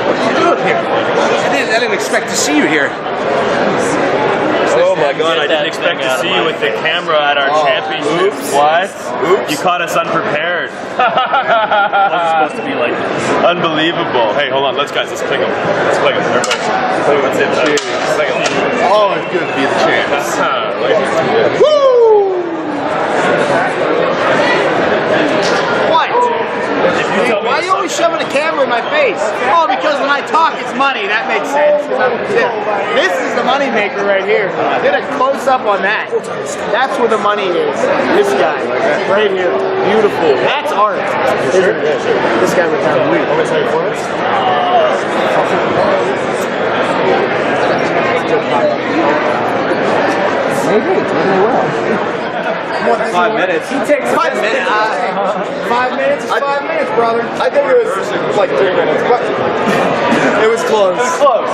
What are you doing here? I didn't expect to see you here. Oh my God, I didn't expect to see you with the camera at our championship. Oops. What? Oops. You caught us unprepared. Wasn't supposed to be like this. Unbelievable. Hey, hold on. Let's play them. Everybody. Let's hit that. Oh, it's good to be the champs. Woo! What? Hey, why are you always shoving a camera in my face? Oh, because when I talk, it's money. That makes sense. This is the money maker right here. Get a close up on that. That's where the money is. This guy, right here. Beautiful. That's art. Sure. This guy was down the week. Maybe. Really well. 5 minutes. He takes 5 minutes. 5 minutes is 5 minutes, brother. I think it was like 3 minutes. But it was close. It was close.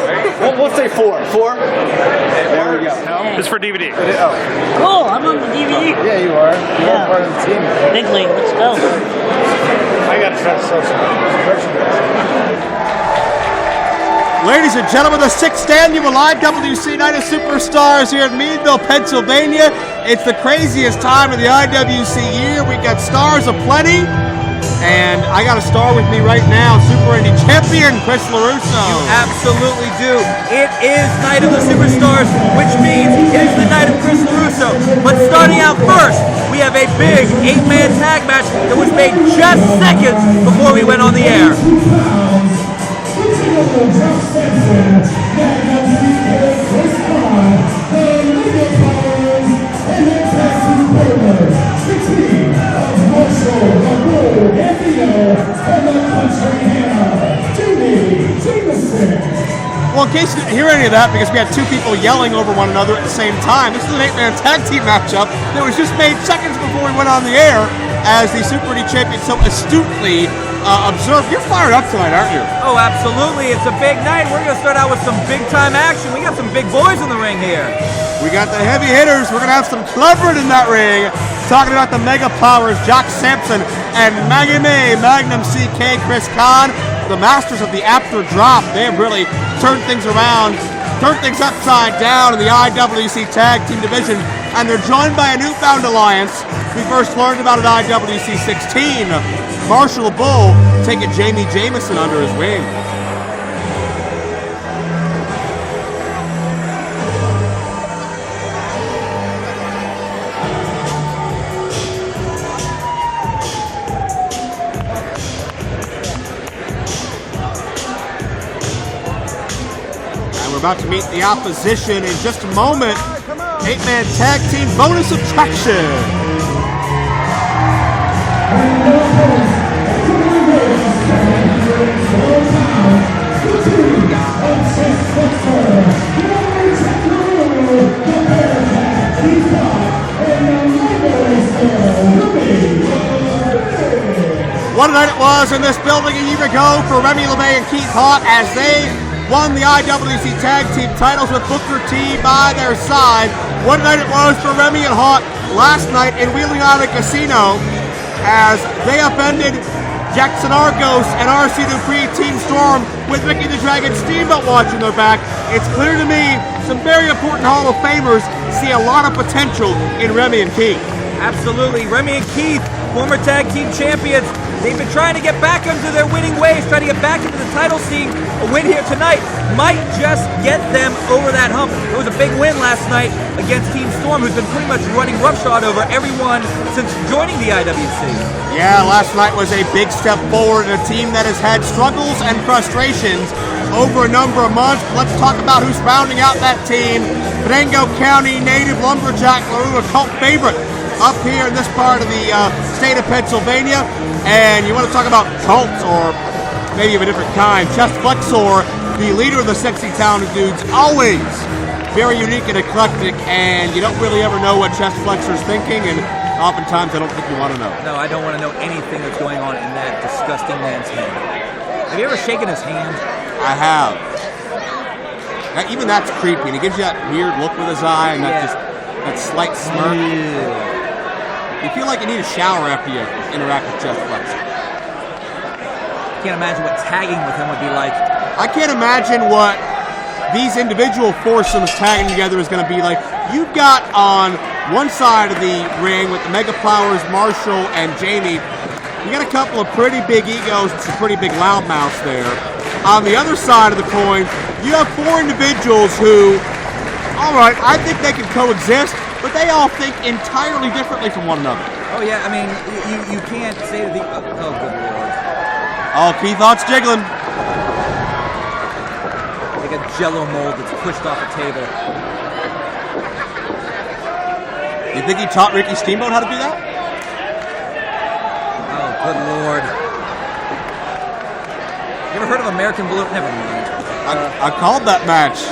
We'll say 4. 4? There we go. It's for DVD. Cool, I'm on the DVD. Yeah, you are. You are part of the team. Big league, let's go. I got to try to sell some. Ladies and gentlemen, the 6th annual IWC Night of Superstars here in Meadville, Pennsylvania. It's the craziest time of the IWC year. We got stars aplenty, and I got a star with me right now, Super Indy Champion, Chris LeRusso. You absolutely do. It is Night of the Superstars, which means it is the night of Chris LeRusso. But starting out first, we have a big 8-man tag match that was made just seconds before we went on the air. Well, in case you didn't hear any of that, because we had 2 people yelling over one another at the same time, this is an 8-man tag team matchup that was just made seconds before we went on the air, as the Super Indy Champion so astutely observed. You're fired up tonight, aren't you? Oh, absolutely. It's a big night. We're going to start out with some big-time action. We got some big boys in the ring here. We got the heavy hitters. We're going to have some cleverage in that ring. Talking about the Mega Powers, Jock Sampson and Magnum CK, Chris Kahn, the masters of the after drop. They have really turned things around, turned things upside down in the IWC Tag Team Division, and they're joined by a newfound alliance we first learned about at IWC 16. Marshall Bull taking Jamie Jamison under his wing. About to meet the opposition in just a moment. 8-man tag team bonus attraction. What a night it was in this building a year ago for Remy LeMay and Keith Hart as they won the IWC Tag Team titles with Booker T by their side. What a night it was for Remy and Hart last night in Wheeling Island Casino as they upended Jaxon, Argos, and RC Dupree Team Storm with Ricky the Dragon Steamboat watching their back. It's clear to me some very important Hall of Famers see a lot of potential in Remy and Keith. Absolutely. Remy and Keith, former tag team champions. They've been trying to get back into their winning ways, trying to get back into the title scene. A win here tonight might just get them over that hump. It was a big win last night against Team Storm, who's been pretty much running roughshod over everyone since joining the IWC. Yeah, last night was a big step forward in a team that has had struggles and frustrations over a number of months. Let's talk about who's rounding out that team. Venango County native lumberjack LeRusso, a cult favorite up here in this part of the state of Pennsylvania. And you want to talk about cults, or maybe of a different kind. Chest Flexor, the leader of the Sexy Talented Dudes, always very unique and eclectic, and you don't really ever know what Chest Flexor's thinking, and oftentimes I don't think you want to know. No, I don't want to know anything that's going on in that disgusting man's head. Have you ever shaken his hand? I have. Now, even that's creepy, and he gives you that weird look with his eye, and that slight smirk. You feel like you need a shower after you interact with Chest Flexor. can't imagine what tagging with him would be like. I can't imagine what these individual foursomes tagging together is going to be like. You've got on one side of the ring with the Mega Powers, Marshall, and Jamie. You got a couple of pretty big egos and some pretty big loudmouths there. On the other side of the coin, you have four individuals who, all right, I think they can coexist, but they all think entirely differently from one another. Oh yeah, I mean, you can't say that the. Oh good lord. Oh, Keith Hart's jiggling. Like a Jello mold that's pushed off a table. You think he taught Ricky Steamboat how to do that? Oh, good lord. You ever heard of American Balloon? Never mind. I called that match.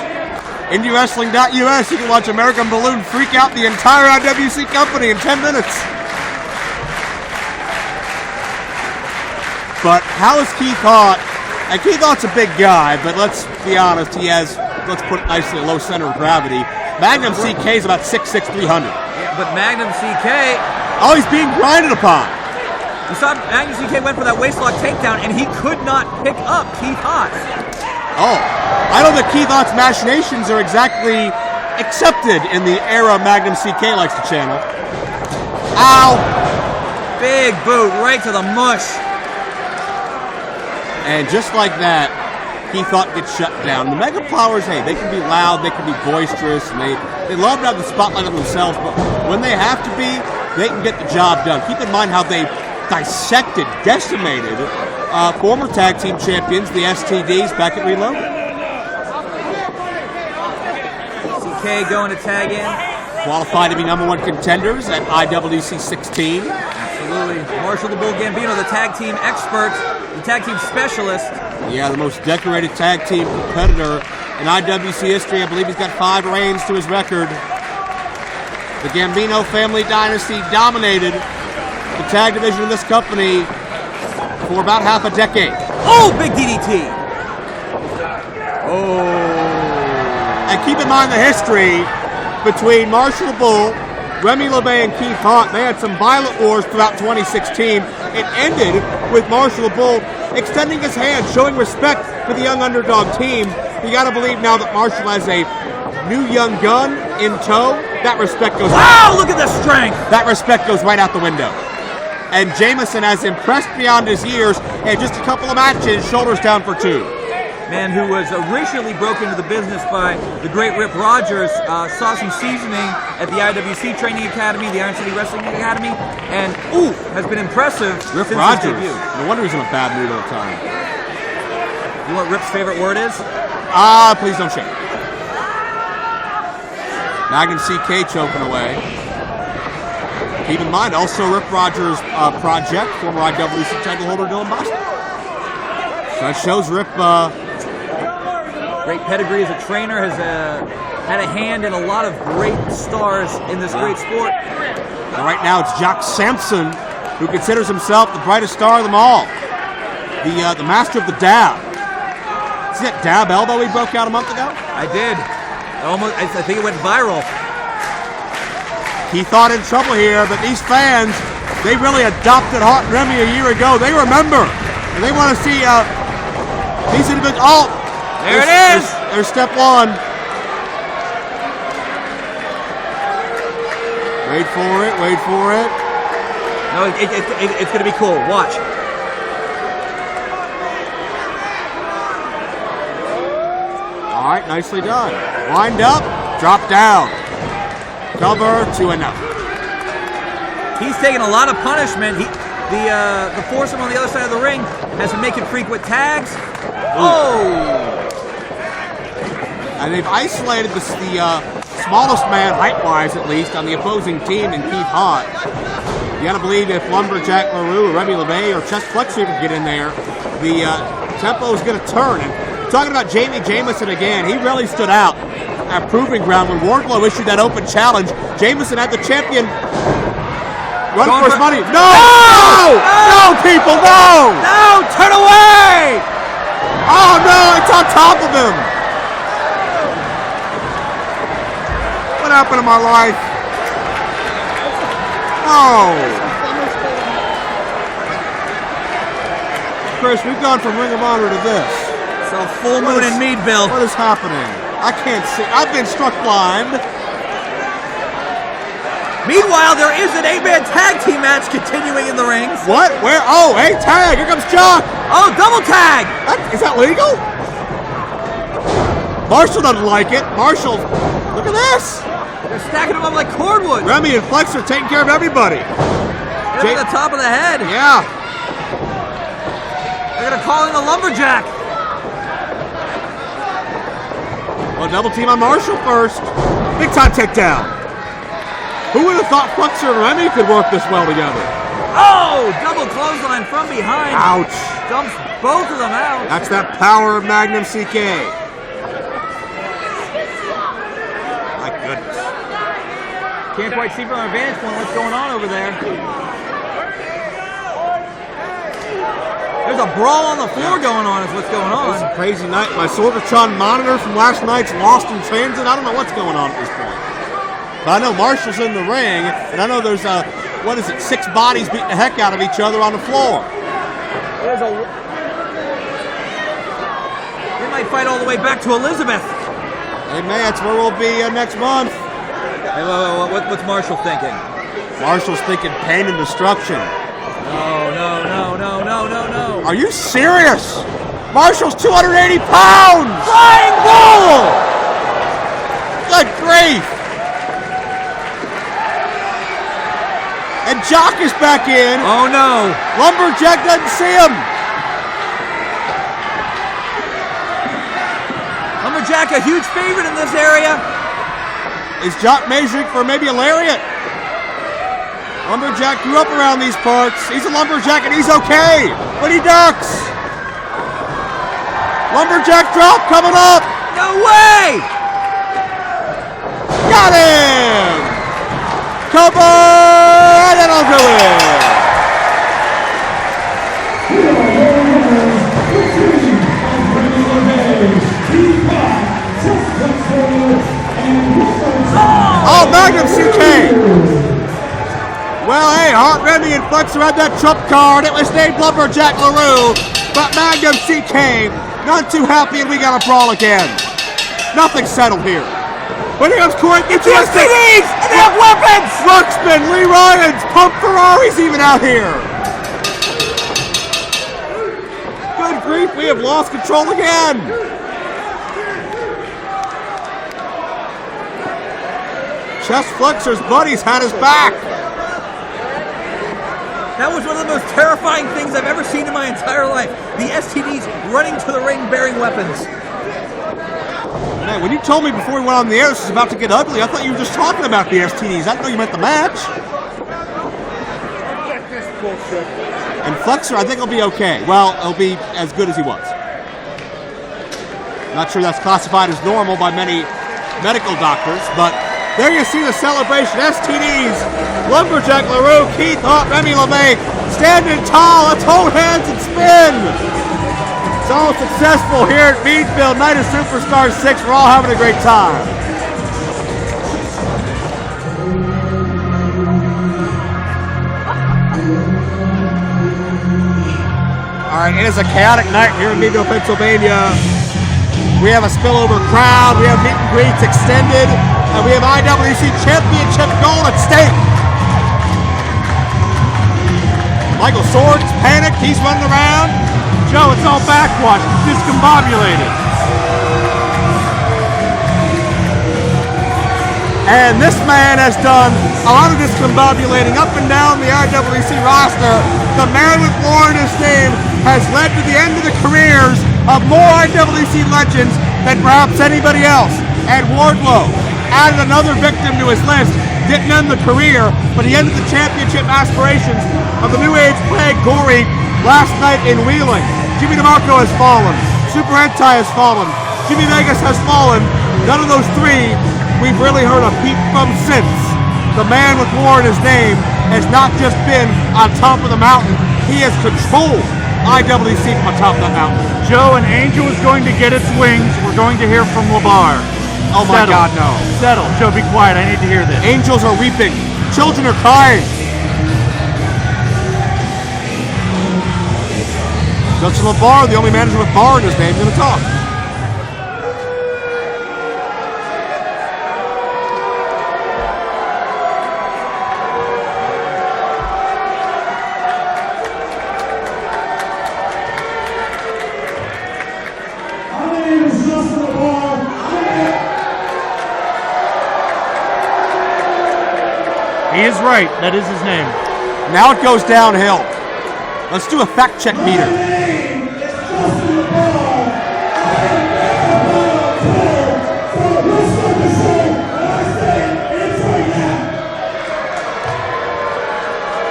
IndyWrestling.us, you can watch American Balloon freak out the entire IWC company in 10 minutes. But how is Keith Hart? And Keith Hart's a big guy, but let's be honest, he has, let's put it nicely, a low center of gravity. Magnum CK is about 6'6", 300. Yeah, but Magnum CK... Oh, he's being grinded upon. You saw Magnum CK went for that waistlock takedown, and he could not pick up Keith Hart. Oh, I don't think Keith Hart's machinations are exactly accepted in the era Magnum CK likes to channel. Ow! Big boot right to the mush. And just like that, Keith Hart gets shut down. The Mega Powers, hey, they can be loud, they can be boisterous, and they love to have the spotlight on themselves, but when they have to be, they can get the job done. Keep in mind how they dissected, decimated former tag team champions, the STDs, back at Reloaded. CK going to tag in. Qualified to be #1 contenders at IWC 16. Absolutely. Marshall the Bull Gambino, the tag team expert, the tag team specialist. Yeah, the most decorated tag team competitor in IWC history. I believe he's got 5 reigns to his record. The Gambino family dynasty dominated the tag division of this company for about half a decade. Oh, big DDT. Oh. And keep in mind the history between Marshall the Bull, Remy LeBay, and Keith Hart. They had some violent wars throughout 2016. It ended with Marshall the Bull extending his hand, showing respect for the young underdog team. You got to believe now that Marshall has a new young gun in tow. That respect goes. Wow! Look at the strength. That respect goes right out the window. And Jameson has impressed beyond his years. And just a couple of matches, shoulders down for 2. Man who was originally broken into the business by the great Rip Rogers, saw some seasoning at the IWC Training Academy, the Iron City Wrestling Academy, and has been impressive Rip since Rogers. his debut. No wonder he's in a bad mood all the time. You know what Rip's favorite word is? Please don't shake. Magnum CK choking away. Keep in mind, also Rip Rogers' project, former IWC title holder Dylan Boston. So that shows Rip. Great pedigree as a trainer, has had a hand in a lot of great stars in this great sport. And right now it's Jock Sampson, who considers himself the brightest star of them all. The master of the dab. See that dab elbow he broke out a month ago? I did. I think it went viral. He thought in trouble here, but these fans, they really adopted Hart and Remy a year ago. They remember, and they want to see these individuals. Oh, there it is. There's step 1. Wait for it. Wait for it. No, it's going to be cool. Watch. All right, nicely done. Wind up, drop down. Cover to enough. He's taking a lot of punishment. The foursome on the other side of the ring has been making frequent tags. Oh! And they've isolated the smallest man, height-wise at least, on the opposing team in Keith Hart. You gotta believe if Lumberjack LaRue or Remy LeBay or Chest Flexor can get in there, the tempo is gonna turn. And talking about Jamie Jameson again, he really stood out at Proving Ground when Wardlow issued that open challenge. Jameson had the champion run for his money. No! No, people, no! No, turn away! Oh no, it's on top of him! What happened to my life? Oh! Chris, we've gone from Ring of Honor to this. So full moon in Meadville. What is happening? I can't see. I've been struck blind. Meanwhile, there is an 8-man tag team match continuing in the rings. What? Where? Oh, hey, tag. Here comes Chuck. Oh, double tag. Is that legal? Marshall doesn't like it. Marshall, look at this. They're stacking them up like cordwood. Remy and Flex are taking care of everybody. Hit him on the top of the head. Yeah. They're going to call in the lumberjack. Well, double team on Marshall first. Big time takedown. Who would have thought Flexer and Remy could work this well together? Oh, double clothesline from behind. Ouch. Dumps both of them out. That's that power of Magnum CK. My goodness. Can't quite see from our vantage point what's going on over there. There's a brawl on the floor going on is what's going on. It's a crazy night. My Sorgatron monitor from last night's lost in transit. I don't know what's going on at this point. But I know Marshall's in the ring, and I know there's, 6 bodies beating the heck out of each other on the floor. They might fight all the way back to Elizabeth. Hey, man, that's where we'll be next month. Hey, what's Marshall thinking? Marshall's thinking pain and destruction. No. Are you serious? Marshall's 280 pounds! Flying bull! Good grief! And Jock is back in. Oh no! Lumberjack doesn't see him. Lumberjack, a huge favorite in this area. Is Jock measuring for maybe a lariat? Lumberjack grew up around these parts. He's a lumberjack and he's okay, but he ducks. Lumberjack drop coming up. No way! Got him! Cover! And that'll do it! Oh, Magnum CK! Well, hey, Hart, Remy, and Flexer had that trump card. It was named Lumberjack LaRue, but Magnum CK, not too happy, and we got a brawl again. Nothing settled here. But here comes Corey. It's STDs! And they have weapons! Ruxpin, Lee Ryans, Pump Ferrari's even out here. Good grief, we have lost control again. Chest Flexer's buddies had his back. That was one of the most terrifying things I've ever seen in my entire life. The STDs running to the ring bearing weapons. Man, when you told me before we went on the air this was about to get ugly, I thought you were just talking about the STDs. I didn't know you meant the match. And Flexer, I think he'll be okay. Well, he'll be as good as he was. Not sure that's classified as normal by many medical doctors, but there you see the celebration. STDs, Lumberjack LaRue, Keith Hart, Remy LeMay, standing tall, let's hold hands and spin. It's all successful here at Meadville, Night of Superstars 6. We're all having a great time. All right, it is a chaotic night here in Meadville, Pennsylvania. We have a spillover crowd, we have meet and greets extended, and we have IWC Championship gold at stake. Michael Swords panicked, he's running around. Joe, it's all backwash, discombobulated. And this man has done a lot of discombobulating up and down the IWC roster. The man with more in his name has led to the end of the careers of more IWC legends than perhaps anybody else. And Wardlow added another victim to his list. Didn't end the career, but he ended the championship aspirations of the New Age plague Gory last night in Wheeling. Jimmy DeMarco has fallen. Super Hentai has fallen. Jimmy Vegas has fallen. None of those three we've really heard a peep from since. The man with more in his name has not just been on top of the mountain, he has controlled IWC from on top of that mountain. Joe, an angel is going to get its wings. We're going to hear from LeBar. Oh my God, no. Settle. Joe, be quiet. I need to hear this. Angels are weeping. Children are crying. Justin LeBar, the only manager with bar in his name, going to talk. He is right. That is his name. Now it goes downhill. Let's do a fact check meter.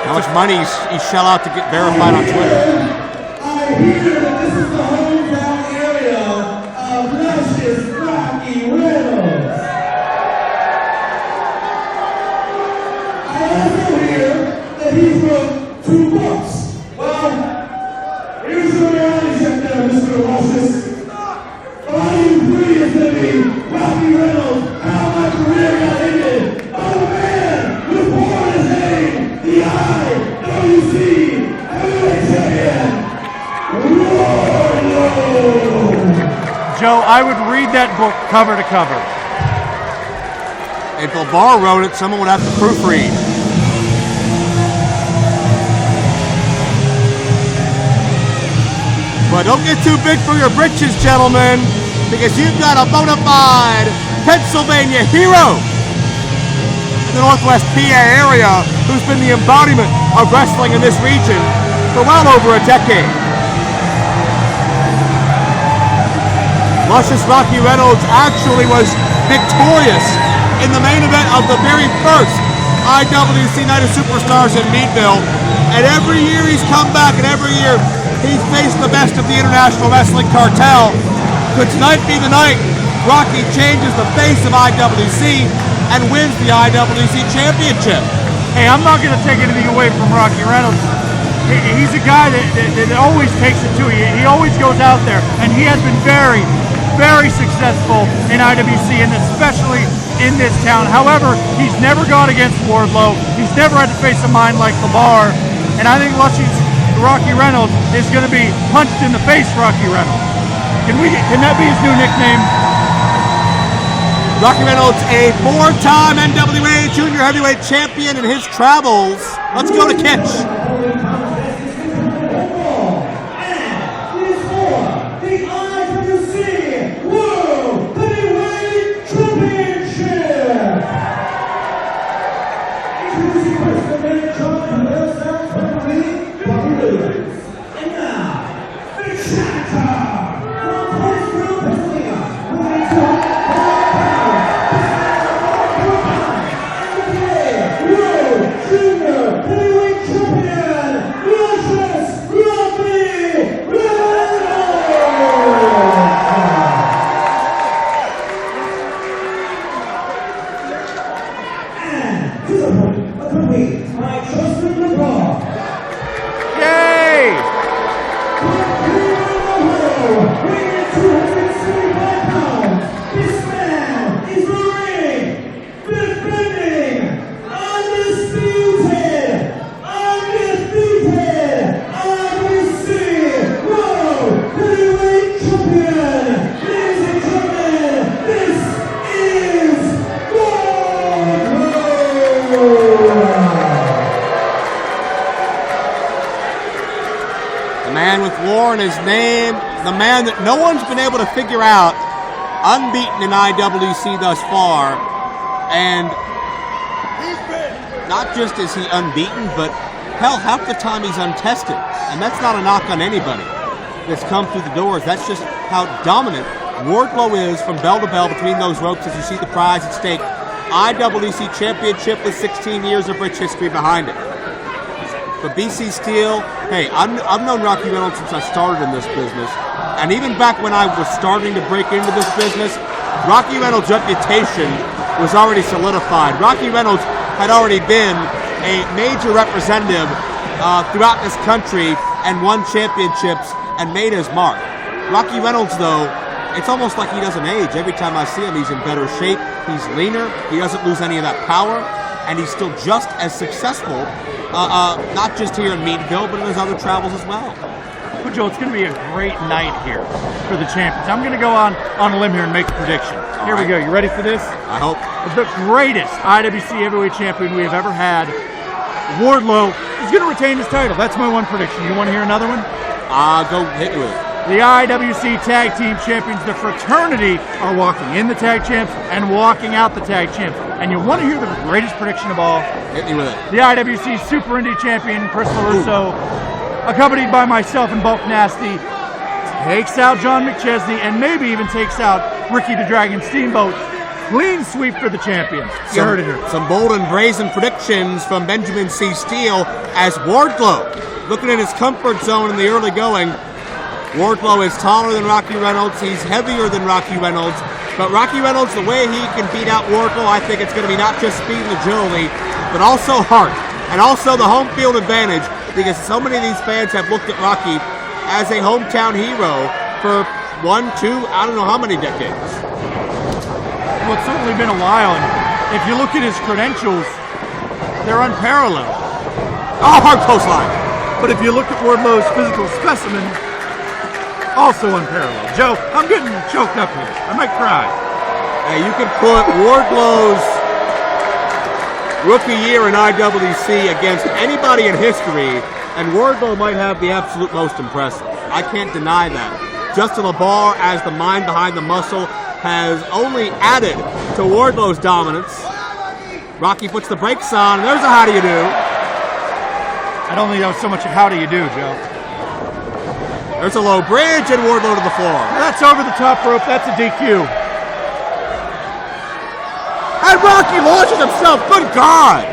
How much money he shell out to get verified on Twitter? I hear that this is the hometown area of Luscious Rocky Reynolds. I also hear that he wrote 2 books. Well, here's the reality check there, Mr. Luscious. Volume 3 is going to be Rocky Reynolds, How My Career Got Ended. Oh man, the board is heading the IWC Heavyweight Champion, Wardlow. Joe, I would read that book cover to cover. If LeVar wrote it, someone would have to proofread. But don't get too big for your britches, gentlemen, because you've got a bona fide Pennsylvania hero in the Northwest PA area who's been the embodiment of wrestling in this region for well over a decade. Luscious Rocky Reynolds actually was victorious in the main event of the very first IWC Night of Superstars in Meadville. And every year he's come back, and every year he's faced the best of the International Wrestling Cartel. Could tonight be the night Rocky changes the face of IWC and wins the IWC Championship? Hey, I'm not going to take anything away from Rocky Reynolds. He's a guy that always takes it to you. He always goes out there, and he has been very, very successful in IWC, and especially in this town. However, he's never gone against Wardlow. He's never had to face a mind like LeVar, and I think Rocky Reynolds is going to be punched in the face Rocky Reynolds. Can that be his new nickname? Rocky Reynolds, a 4-time NWA Junior Heavyweight Champion in his travels. Let's go to Kitch. His name, the man that no one's been able to figure out, unbeaten in IWC thus far, and not just is he unbeaten, but hell, half the time he's untested, and that's not a knock on anybody that's come through the doors. That's just how dominant Wardlow is from bell to bell between those ropes as you see the prize at stake. IWC Championship with 16 years of rich history behind it. But BC Steel, hey, I've known Rocky Reynolds since I started in this business. And even back when I was starting to break into this business, Rocky Reynolds' reputation was already solidified. Rocky Reynolds had already been a major representative throughout this country and won championships and made his mark. Rocky Reynolds, though, it's almost like he doesn't age. Every time I see him, he's in better shape. He's leaner. He doesn't lose any of that power. And he's still just as successful, not just here in Meadville, but in his other travels as well. But Joe, it's going to be a great night here for the champions. I'm going to go on a limb here and make a prediction. Here we go. You ready for this? I hope. The greatest IWC heavyweight champion we have ever had, Wardlow, is going to retain his title. That's my one prediction. You want to hear another one? Go hit me with it. The IWC Tag Team Champions, the Fraternity, are walking in the Tag Champs and walking out the Tag Champs. And you want to hear the greatest prediction of all? Hit me with it. The IWC Super Indy Champion, Chris LeRusso, accompanied by myself and Bulk Nasty, takes out John McChesney and maybe even takes out Ricky the Dragon Steamboat. Clean sweep for the champions. You heard it here. Some bold and brazen predictions from Benjamin C. Steele as Wardlow, looking at his comfort zone in the early going. Wardlow is taller than Rocky Reynolds. He's heavier than Rocky Reynolds. But Rocky Reynolds, the way he can beat out Wardlow, I think it's going to be not just speed and agility, but also heart. And also the home field advantage, because so many of these fans have looked at Rocky as a hometown hero for 1, 2, I don't know how many decades. Well, it's certainly been a while, and if you look at his credentials, they're unparalleled. Oh, hard clothesline. But if you look at Wardlow's physical specimen, also unparalleled. Joe, I'm getting choked up here. I might cry. Hey, you can put Wardlow's rookie year in IWC against anybody in history, and Wardlow might have the absolute most impressive. I can't deny that. Justin LeBar, as the mind behind the muscle, has only added to Wardlow's dominance. Rocky puts the brakes on, and there's a how do you do. I don't think that was so much a how do you do, Joe. There's a low bridge and Wardlow to the floor. That's over the top rope. That's a DQ. And Rocky launches himself. Good God!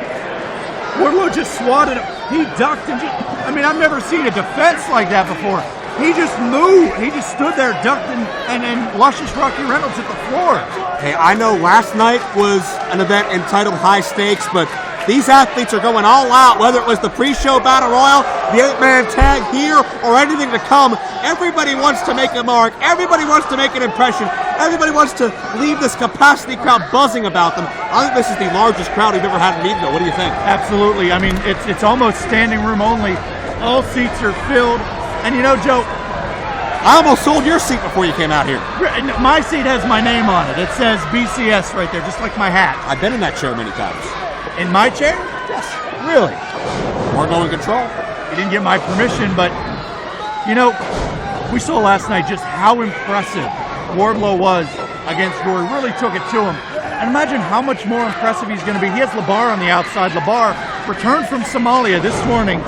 Wardlow just swatted him. He ducked and I mean, I've never seen a defense like that before. He just moved. He just stood there, ducked, and luscious Rocky Reynolds at the floor. Hey, I know last night was an event entitled High Stakes, but these athletes are going all out, whether it was the pre-show battle royal, the 8-man tag here, or anything to come. Everybody wants to make a mark. Everybody wants to make an impression. Everybody wants to leave this capacity crowd buzzing about them. I think this is the largest crowd we've ever had in Meadville. What do you think? Absolutely. I mean, it's almost standing room only. All seats are filled. And you know, Joe, I almost sold your seat before you came out here. My seat has my name on it. It says BCS right there, just like my hat. I've been in that chair many times. In my chair? Yes. Really? Wardlow in control. You didn't get my permission, but, you know, we saw last night just how impressive Wardlow was against Gory. Really took it to him. And imagine how much more impressive he's going to be. He has LeBar on the outside. LeBar returned from Somalia this morning,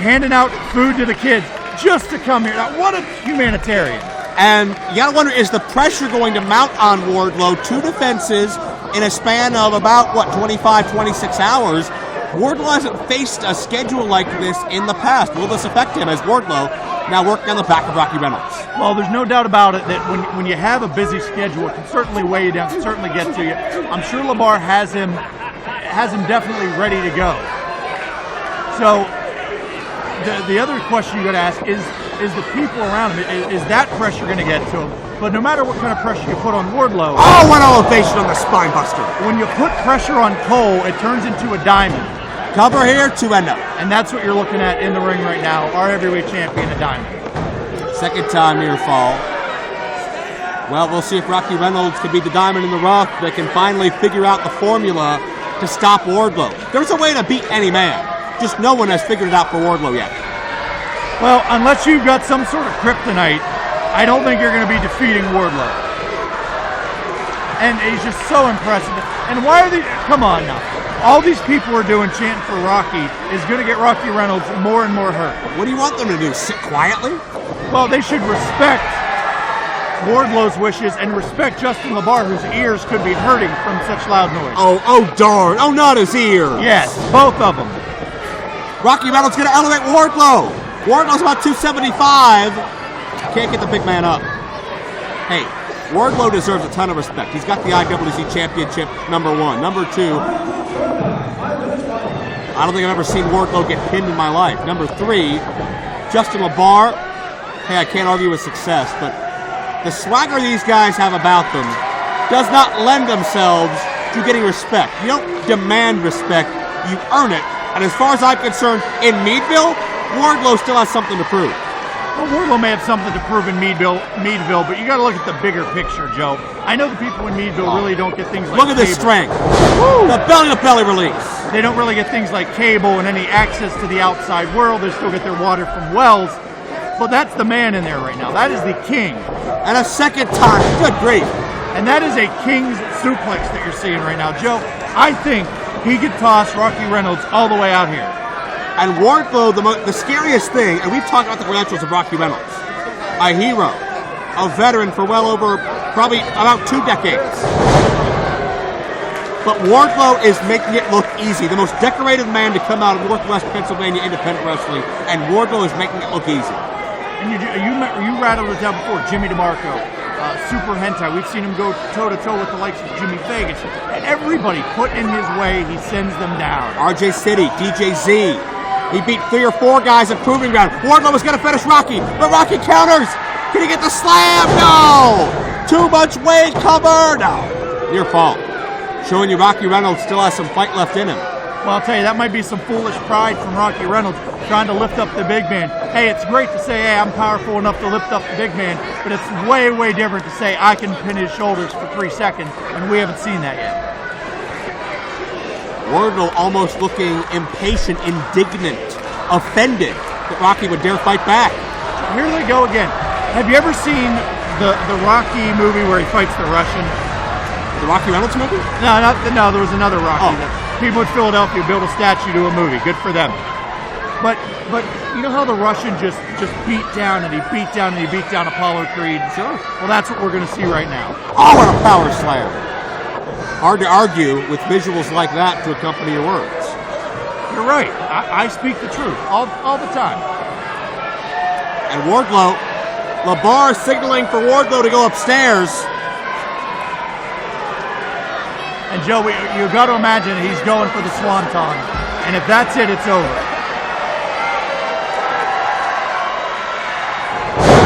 handing out food to the kids just to come here. Now, what a humanitarian. And you got to wonder, is the pressure going to mount on Wardlow? 2 defenses in a span of about, 25, 26 hours. Wardlow hasn't faced a schedule like this in the past. Will this affect him as Wardlow now working on the back of Rocky Reynolds? Well, there's no doubt about it that when you have a busy schedule, it can certainly weigh you down, can certainly get to you. I'm sure LeBar has him definitely ready to go. So the other question you got to ask is the people around him, is that pressure going to get to him? But no matter what kind of pressure you put on Wardlow... Oh, what elevation on the spine buster. When you put pressure on Cole, it turns into a diamond. Cover here to end up. And that's what you're looking at in the ring right now, our heavyweight champion, a diamond. Second time near fall. Well, we'll see if Rocky Reynolds can beat the diamond in the rough. They can finally figure out the formula to stop Wardlow. There's a way to beat any man. Just no one has figured it out for Wardlow yet. Well, unless you've got some sort of kryptonite, I don't think you're going to be defeating Wardlow. And he's just so impressive. And why are they... Come on now. All these people are doing chanting for Rocky is going to get Rocky Reynolds more and more hurt. What do you want them to do? Sit quietly? Well, they should respect Wardlow's wishes and respect Justin LeBar, whose ears could be hurting from such loud noise. Oh darn. Oh, not his ears. Yes, both of them. Rocky Reynolds going to elevate Wardlow. Wardlow's about 275. Can't get the big man up. Hey, Wardlow deserves a ton of respect. He's got the IWC Championship, number 1. Number 2, I don't think I've ever seen Wardlow get pinned in my life. Number 3, Justin LeBar. Hey, I can't argue with success, but the swagger these guys have about them does not lend themselves to getting respect. You don't demand respect, you earn it. And as far as I'm concerned, in Meadville, Wardlow still has something to prove. Well, Wardlow may have something to prove in Meadville, but you got to look at the bigger picture, Joe. I know the people in Meadville really don't get things like Look at this strength. Woo! The belly-to-belly release. They don't really get things like cable and any access to the outside world. They still get their water from wells. But that's the man in there right now. That is the king. And a second time. Good grief. And that is a king's suplex that you're seeing right now. Joe, I think he could toss Rocky Reynolds all the way out here. And Wardlow, the scariest thing, and we've talked about the credentials of Rocky Reynolds, a hero, a veteran for well over probably about 2 decades. But Wardlow is making it look easy. The most decorated man to come out of Northwest Pennsylvania independent wrestling, and Wardlow is making it look easy. And you rattled it down before, Jimmy DeMarco, Super Hentai. We've seen him go toe-to-toe with the likes of Jimmy Vegas. And everybody put in his way, he sends them down. RJ City, DJ Z. He beat 3 or 4 guys at Proving Ground. Wardlow was going to finish Rocky, but Rocky counters. Can he get the slam? No! Too much weight cover? No. Your fault. Showing you Rocky Reynolds still has some fight left in him. Well, I'll tell you, that might be some foolish pride from Rocky Reynolds trying to lift up the big man. Hey, it's great to say, hey, I'm powerful enough to lift up the big man, but it's way, way different to say I can pin his shoulders for 3 seconds, and we haven't seen that yet. Wardlow almost looking impatient, indignant, offended that Rocky would dare fight back. Here they go again. Have you ever seen the Rocky movie where he fights the Russian? The Rocky Reynolds movie? No, there was another Rocky. People in Philadelphia built a statue to a movie. Good for them. But you know how the Russian just beat down and he beat down and he beat down Apollo Creed? Sure. Well, that's what we're going to see right now. Oh, what a power slam. Hard to argue with visuals like that to accompany your words. You're right. I speak the truth all the time. And Wardlow, LeBar signaling for Wardlow to go upstairs. And Joe, you got to imagine he's going for the swanton. And if that's it, it's over.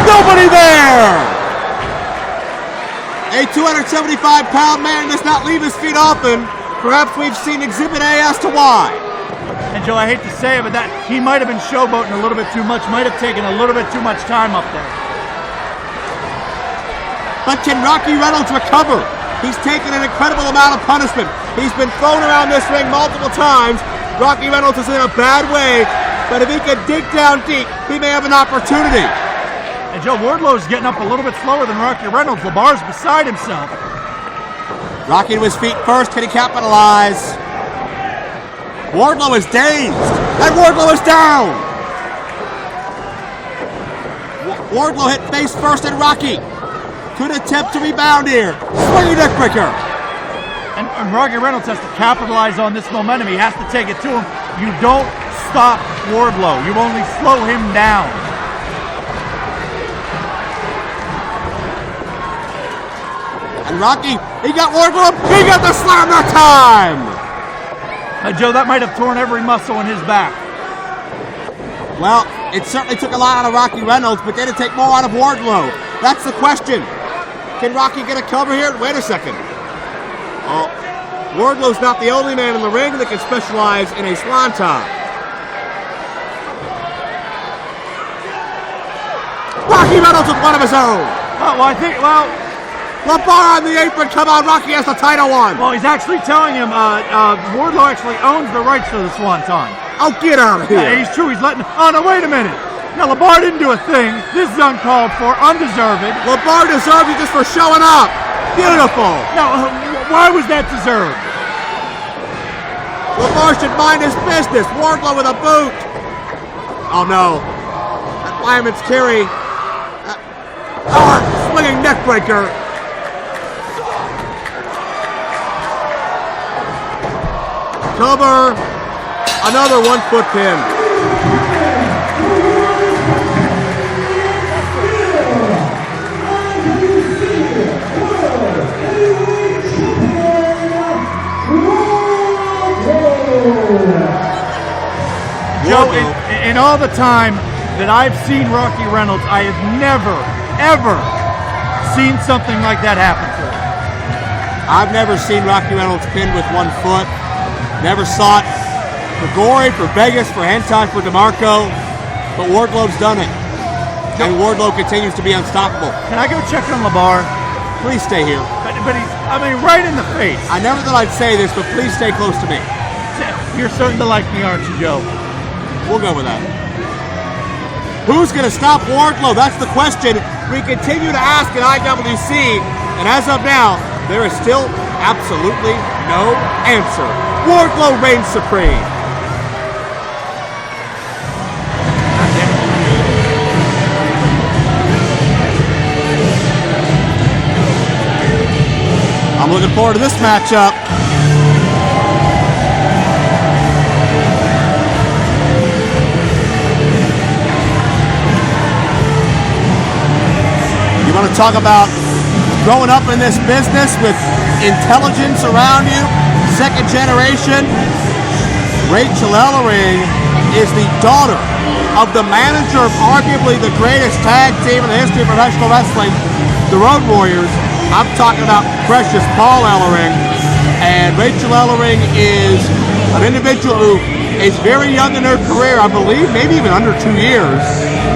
Nobody there! A 275-pound man does not leave his feet often. Perhaps we've seen Exhibit A as to why. And Joe, I hate to say it, but that he might have been showboating a little bit too much, might have taken a little bit too much time up there. But can Rocky Reynolds recover? He's taken an incredible amount of punishment. He's been thrown around this ring multiple times. Rocky Reynolds is in a bad way, but if he can dig down deep, he may have an opportunity. And Joe, Wardlow's getting up a little bit slower than Rocky Reynolds. LeBar's beside himself. Rocky to his feet first. Can he capitalize? Wardlow is dazed. And Wardlow is down. Wardlow hit face first and Rocky could attempt to rebound here. Swinging neckbreaker. And Rocky Reynolds has to capitalize on this momentum. He has to take it to him. You don't stop Wardlow. You only slow him down. And Rocky, he got Wardlow. He got the slam that time. Joe, that might have torn every muscle in his back. Well, it certainly took a lot out of Rocky Reynolds, but did it take more out of Wardlow? That's the question. Can Rocky get a cover here? Wait a second. Oh, Wardlow's not the only man in the ring that can specialize in a swanton. Rocky Reynolds with one of his own. LeBar on the apron. Come on, Rocky has the title on. Well, he's actually telling him Wardlow actually owns the rights to the swanton. Oh, get out of here. Yeah, he's true. He's letting... Oh, no, wait a minute. No, LeBar didn't do a thing. This is uncalled for, undeserved. LeBar deserves it just for showing up. Beautiful. No, why was that deserved? LeBar should mind his business. Wardlow with a boot. Oh, no. That fireman's carry. Swinging neckbreaker. Cover. Another 1-foot pin. Joe, in all the time that I've seen Rocky Reynolds, I have never, ever seen something like that happen to him. I've never seen Rocky Reynolds pinned with 1 foot. Never saw it for Gory, for Vegas, for Hentai, for DeMarco. But Wardlow's done it. and Wardlow continues to be unstoppable. Can I go check on LeBar? Please stay here. But he's, I mean, right in the face. I never thought I'd say this, but please stay close to me. You're starting to like me, aren't you, Joe? We'll go with that. Who's going to stop Wardlow? That's the question we continue to ask at IWC, and as of now, there is still absolutely no answer. Wardlow reigns supreme. I'm looking forward to this matchup. You want to talk about growing up in this business with intelligence around you? Second generation. Rachel Ellering is the daughter of the manager of arguably the greatest tag team in the history of professional wrestling, the Road Warriors. I'm talking about Precious Paul Ellering. And Rachel Ellering is an individual who is very young in her career, I believe, maybe even under 2 years.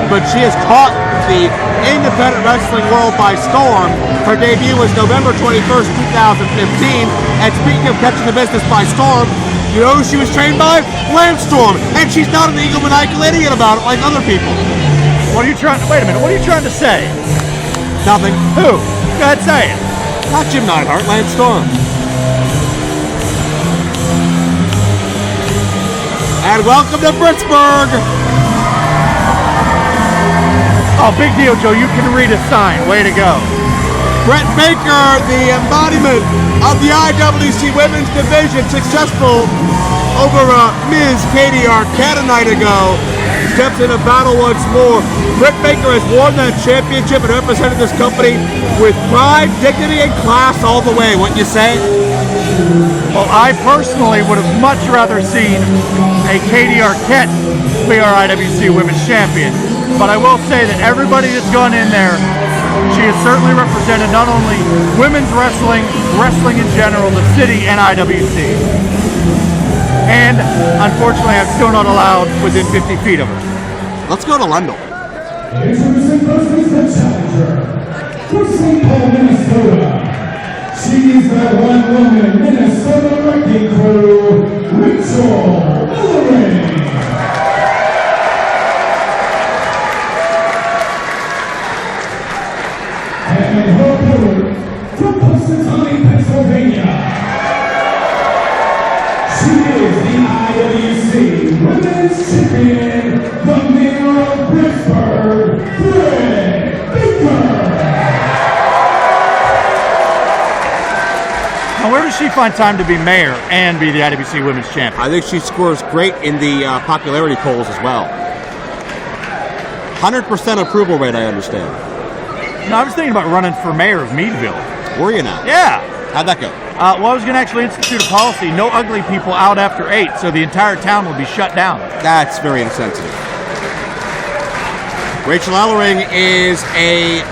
But she has caught the independent wrestling world by storm. Her debut was November 21st, 2015. And speaking of catching the business by storm, you know who she was trained by? Lance Storm. And she's not an egomaniacal idiot about it like other people. What are you trying to, wait a minute, what are you trying to say? Nothing. Who? Go ahead, say it. Not Jim Neidhart, Lance Storm. And welcome to Pittsburgh. Oh, big deal, Joe. You can read a sign. Way to go. Britt Baker, the embodiment of the IWC Women's Division, successful over Ms. Katie Arquette a night ago. Steps in a battle once more. Britt Baker has won that championship and represented this company with pride, dignity, and class all the way. Wouldn't you say? Well, I personally would have much rather seen a Katie Arquette be our IWC Women's Champion. But I will say that everybody that's gone in there, she has certainly represented not only women's wrestling, wrestling in general, the city, and IWC. And unfortunately, I'm still not allowed within 50 feet of her. Let's go to London. Introducing first is the challenger. From St. Paul, Minnesota. She is the one-woman Minnesota wrecking crew, Rachel Ellering. And her opponent from Punxsutawney, Pennsylvania. She is the IWC Women's Champion, the mayor of Pittsburgh, Britt Baker. Now, where does she find time to be mayor and be the IWC Women's Champion? I think she scores great in the popularity polls as well. 100% approval rate, I understand. No, I was thinking about running for mayor of Meadville. Were you now? Yeah. How'd that go? Well, I was going to actually institute a policy, no ugly people out after 8, so the entire town will be shut down. That's very insensitive. Rachel Ellering is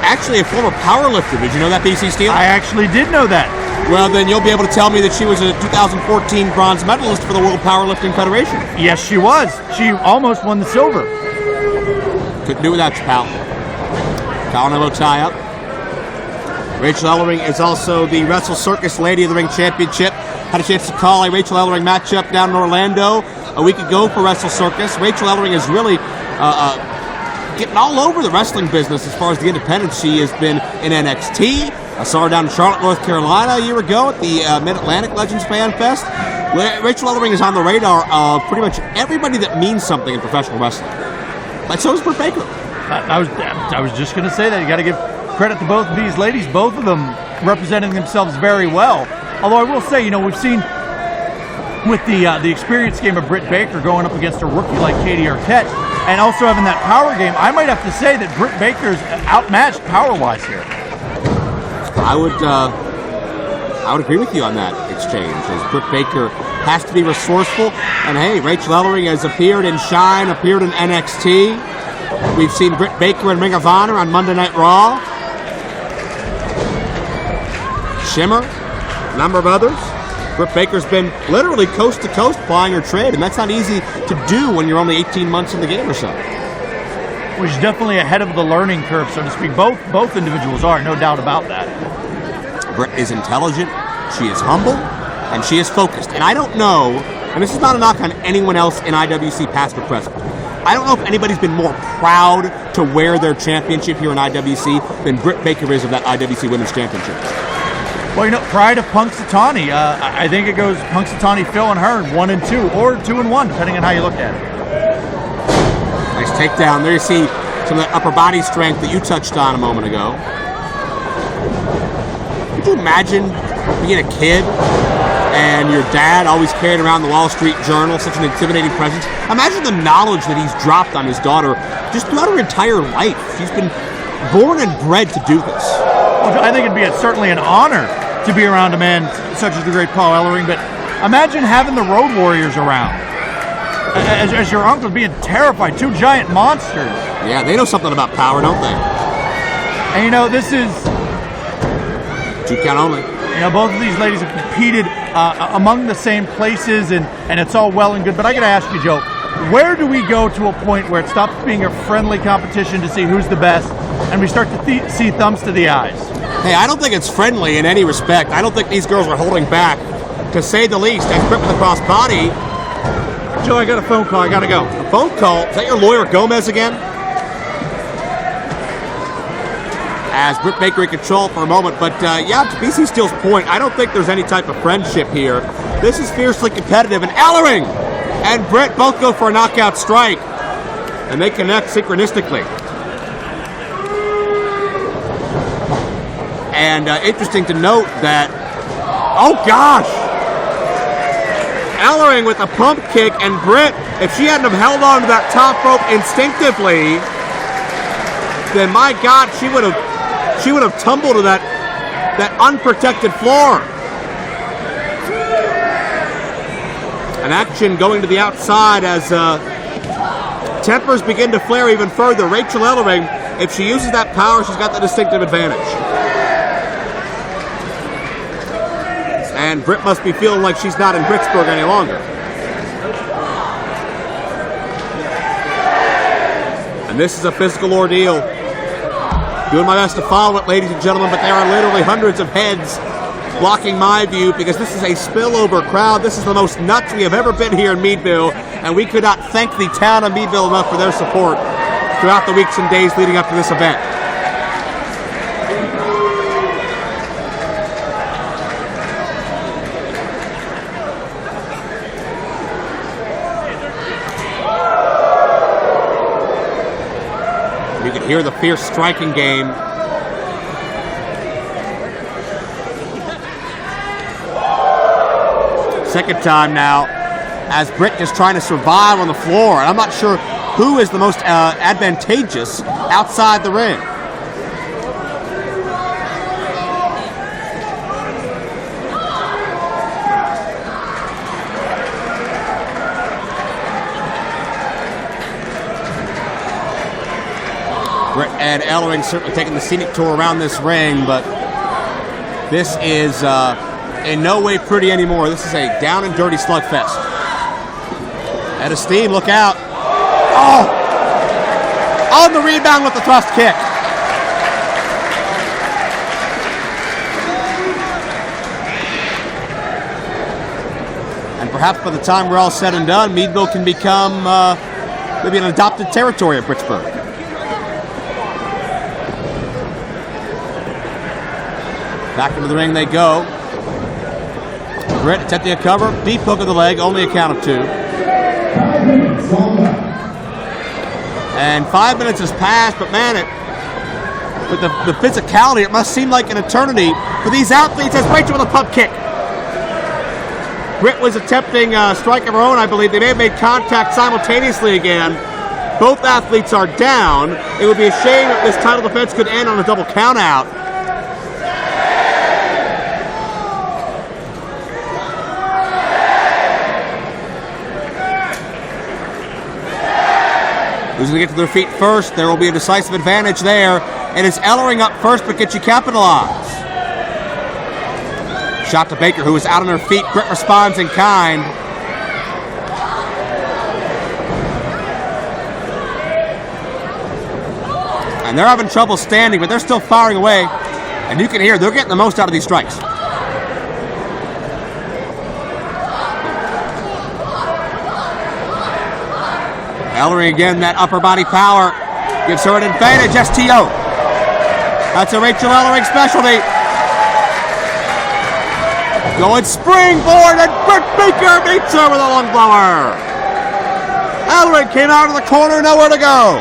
actually a former powerlifter. Did you know that, BC Steel? I actually did know that. Well, then you'll be able to tell me that she was a 2014 bronze medalist for the World Powerlifting Federation. Yes, she was. She almost won the silver. Couldn't do without you, pal. Collar elbow tie up. Rachel Ellering is also the Wrestle Circus Lady of the Ring Championship. Had a chance to call a Rachel Ellering matchup down in Orlando a week ago for Wrestle Circus. Rachel Ellering is really getting all over the wrestling business as far as the independents. She has been in NXT. I saw her down in Charlotte, North Carolina a year ago at the Mid-Atlantic Legends Fan Fest. Rachel Ellering is on the radar of pretty much everybody that means something in professional wrestling. But so is Britt Baker. I was just going to say that. You got to give credit to both of these ladies, both of them representing themselves very well. Although I will say, we've seen with the experience game of Britt Baker going up against a rookie like Katie Arquette, and also having that power game, I might have to say that Britt Baker's outmatched power-wise here. I would agree with you on that exchange, as Britt Baker has to be resourceful. And hey, Rachel Ellering has appeared in Shine, appeared in NXT. We've seen Britt Baker in Ring of Honor on Monday Night Raw. Shimmer, a number of others. Britt Baker's been literally coast to coast plying her trade, and that's not easy to do when you're only 18 months in the game or so. which is definitely ahead of the learning curve, so to speak. Both individuals are, no doubt about that. Britt is intelligent, she is humble, and she is focused. And I don't know, and this is not a knock on anyone else in IWC past or present, I don't know if anybody's been more proud to wear their championship here in IWC than Britt Baker is of that IWC Women's Championship. Well, pride of Punxsutawney. I think it goes Punxsutawney, Phil, and Hearn, 1 and 2, or 2 and 1, depending on how you look at it. Nice takedown. There you see some of that upper body strength that you touched on a moment ago. Could you imagine being a kid and your dad always carried around the Wall Street Journal, such an intimidating presence? Imagine the knowledge that he's dropped on his daughter just throughout her entire life. She's been born and bred to do this. Well, I think it'd be certainly an honor to be around a man such as the great Paul Ellering, but imagine having the Road Warriors around. As your uncle being terrified, 2 giant monsters. Yeah, they know something about power, don't they? And this is 2 count only. Both of these ladies have competed among the same places, and it's all well and good. But I got to ask you, Joe, where do we go to a point where it stops being a friendly competition to see who's the best, and we start to see thumbs to the eyes? Hey, I don't think it's friendly in any respect. I don't think these girls are holding back, to say the least. And Britt with the cross body. Joe, I got a phone call. I got to go. A phone call? Is that your lawyer, Gomez, again? As Britt Baker in control for a moment. But, yeah, to BC Steele's point, I don't think there's any type of friendship here. This is fiercely competitive. And Ellering and Britt both go for a knockout strike. And they connect synchronistically. And interesting to note that, oh gosh! Ellering with a pump kick, and Britt, if she hadn't have held on to that top rope instinctively, then my God, she would have tumbled to that unprotected floor. An action going to the outside as tempers begin to flare even further. Rachel Ellering, if she uses that power, she's got the distinctive advantage. And Britt must be feeling like she's not in Pittsburgh any longer. And this is a physical ordeal. Doing my best to follow it, ladies and gentlemen, but there are literally hundreds of heads blocking my view because this is a spillover crowd. This is the most nuts we have ever been here in Meadville, and we could not thank the town of Meadville enough for their support throughout the weeks and days leading up to this event. You can hear the fierce striking game. Second time now, as Britt is trying to survive on the floor. And I'm not sure who is the most advantageous outside the ring. Britt and Ellering certainly taking the scenic tour around this ring, but this is in no way pretty anymore. This is a down and dirty slugfest. Head of steam, look out. Oh! On the rebound with the thrust kick. And perhaps by the time we're all said and done, Meadville can become maybe an adopted territory of Pittsburgh. Back into the ring they go. Britt attempting a cover, deep hook of the leg, only a count of 2. And 5 minutes has passed, but man, with the physicality, it must seem like an eternity for these athletes as Rachel with a pump kick. Britt was attempting a strike of her own, I believe. They may have made contact simultaneously again. Both athletes are down. It would be a shame if this title defense could end on a double count out. Who's going to get to their feet first? There will be a decisive advantage there. And it's Ellering up first, but can she capitalize? Shot to Baker, who is out on her feet. Britt responds in kind. And they're having trouble standing, but they're still firing away. And you can hear they're getting the most out of these strikes. Ellering again, that upper body power gives her an advantage. STO. That's a Rachel Ellering specialty. Going springboard, and Britt Baker meets her with a lung blower. Ellering came out of the corner, nowhere to go.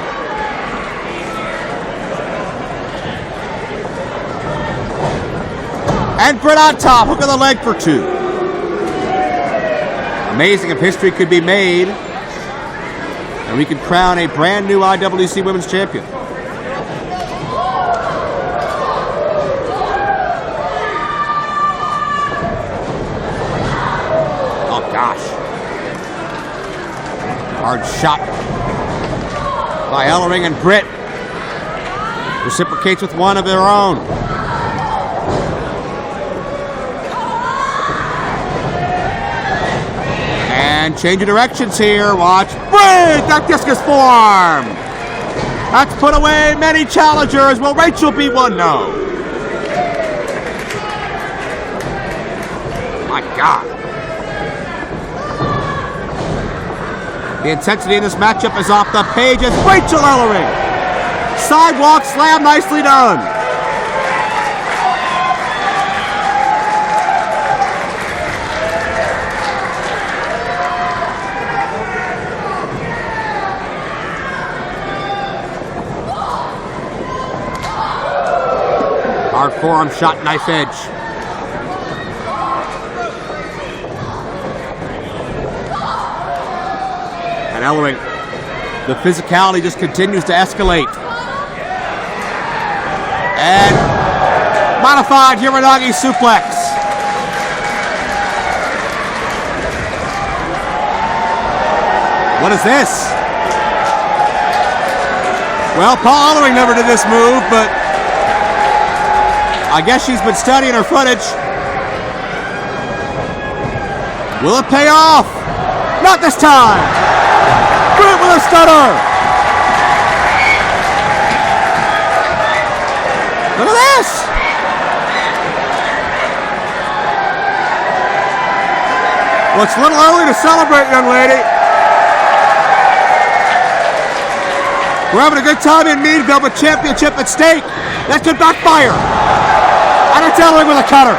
And Britt on top, hook of the leg for 2. Amazing if history could be made, and we could crown a brand new IWC Women's Champion. Oh gosh. Hard shot by Ellering, and Britt reciprocates with one of their own. And change of directions here. Watch. Britt! That discus form! That's put away many challengers. Will Rachel be one? No. My God. The intensity in this matchup is off the page. It's Rachel Ellering. Sidewalk slam, nicely done. Hard forearm shot, knife edge. And Ellering, the physicality just continues to escalate. And modified Hiranagi suplex. What is this? Well, Paul Ellering never did this move, but I guess she's been studying her footage. Will it pay off? Not this time. Britt with a stunner. Look at this. Well, it's a little early to celebrate, young lady. We're having a good time in Meadville with championship at stake. That could backfire. And it's Ellering with a cutter.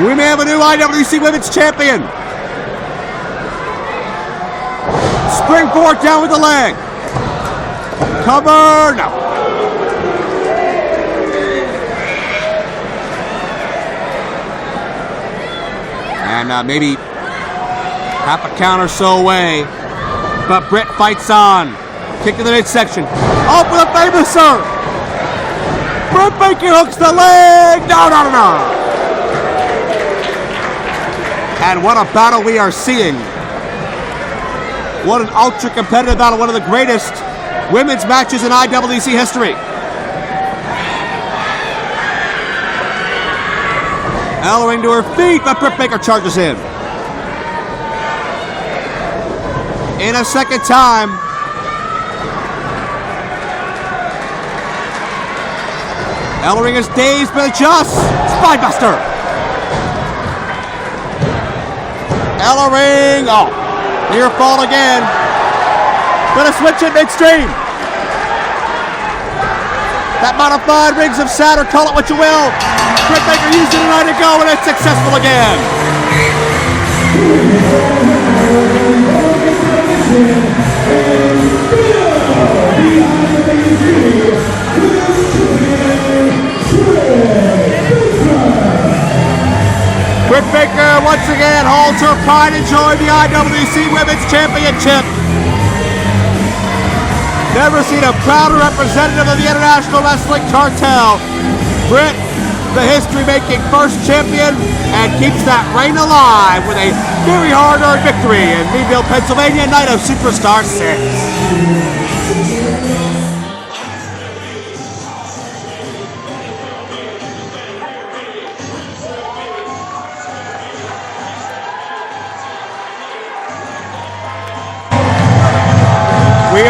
We may have a new IWC Women's Champion. Springboard down with the leg. Cover, no. And maybe half a count or so away. But Britt fights on. Kick to the midsection. Up with a famouser. Britt Baker hooks the leg. No. And what a battle we are seeing. What an ultra competitive battle. One of the greatest women's matches in IWC history. Ellering to her feet, but Britt Baker charges in. In a second time. Ellering is dazed, but adjusts. Spinebuster. Ellering, near fall again. Gonna switch it midstream. That modified Rings of Saturn, call it what you will. Britt Baker used it a night ago, and it's successful again. Britt Baker once again holds her pride and joy in the IWC Women's Championship. Never seen a prouder representative of the International Wrestling Cartel. Britt, the history-making first champion, and keeps that reign alive with a very hard-earned victory in Meadville, Pennsylvania, night of Superstar 6.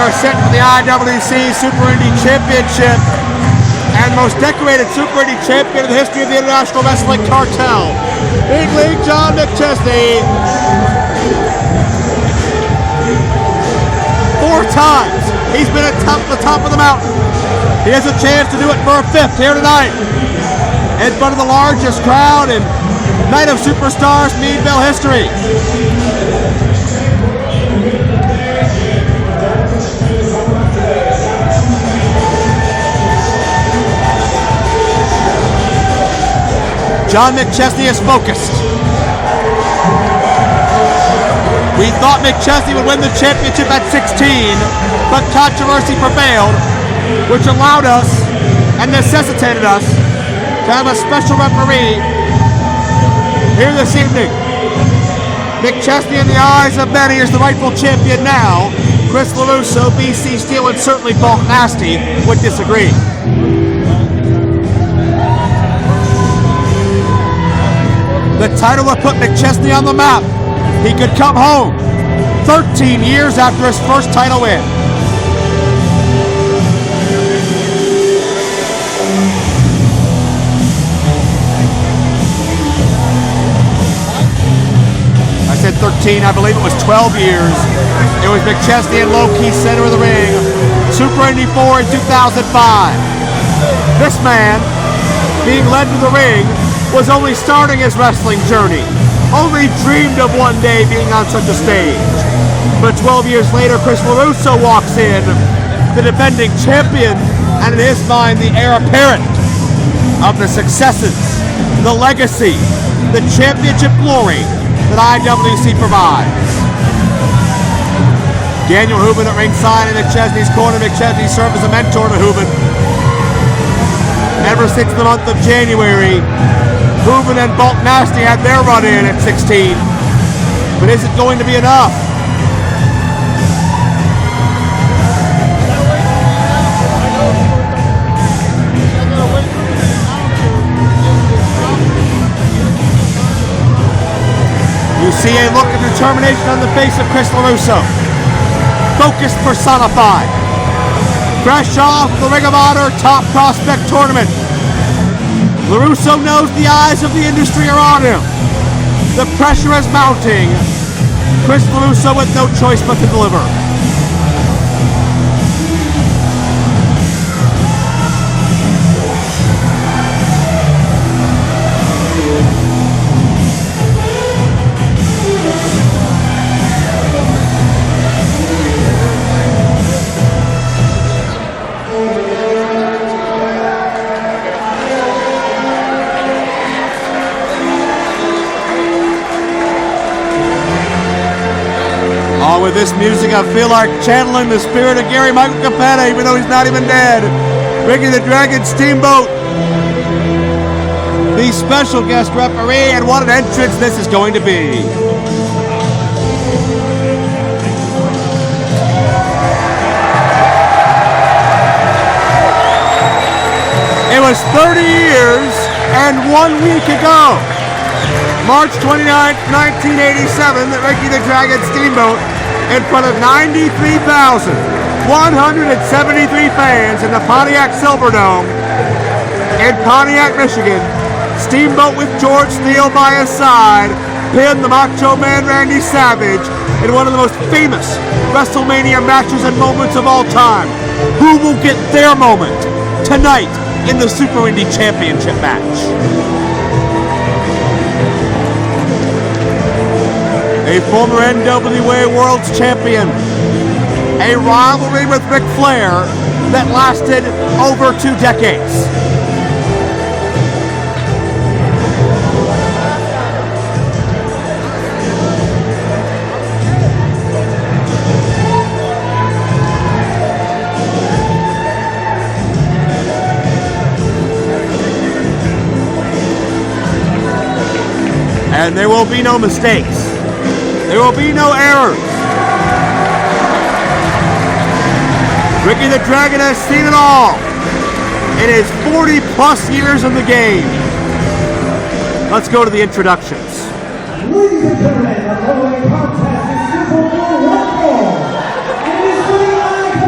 are set for the IWC Super Indy Championship and most decorated Super Indy champion in the history of the International Wrestling Cartel, Big League John McChesney. 4 times he's been at the top of the mountain. He has a chance to do it for a 5th here tonight in front of the largest crowd in Night of Superstars Meadville history. John McChesney is focused. We thought McChesney would win the championship at 16, but controversy prevailed, which allowed us and necessitated us to have a special referee here this evening. McChesney, in the eyes of many, is the rightful champion now. Chris LeRusso, BC Steel, and certainly Bulk Nasty would disagree. The title would put McChesney on the map. He could come home 13 years after his first title win. I said 13, I believe it was 12 years. It was McChesney in low-key center of the ring. Super Indy 4 in 2005. This man, being led to the ring, was only starting his wrestling journey, only dreamed of one day being on such a stage. But 12 years later, Chris LeRusso walks in, the defending champion, and in his mind, the heir apparent of the successes, the legacy, the championship glory that IWC provides. Daniel Hooven at ringside in McChesney's corner. McChesney served as a mentor to Hooven ever since the month of January. Hooven and Bulk Nasty had their run-in at 16. But is it going to be enough? You see a look of determination on the face of Chris LeRusso. Focus personified. Fresh off the Ring of Honor Top Prospect Tournament. LeRusso knows the eyes of the industry are on him. The pressure is mounting. Chris LeRusso with no choice but to deliver. With this music, I feel like channeling the spirit of Gary Michael Capetta, even though he's not even dead. Ricky the Dragon Steamboat, the special guest referee, and what an entrance this is going to be. It was 30 years and 1 week ago, March 29th, 1987, that Ricky the Dragon Steamboat, in front of 93,173 fans in the Pontiac Silverdome in Pontiac, Michigan, Steamboat with George Steele by his side pinned the Macho Man Randy Savage in one of the most famous WrestleMania matches and moments of all time. Who will get their moment tonight in the Super Indy Championship match? A former NWA World's Champion. A rivalry with Ric Flair that lasted over 2 decades. And there will be no mistakes. There will be no errors. Ricky the Dragon has seen it all in his 40 plus years in the game. Let's go to the introductions. Ladies and gentlemen, the following contest is scheduled for one fall. And is winning by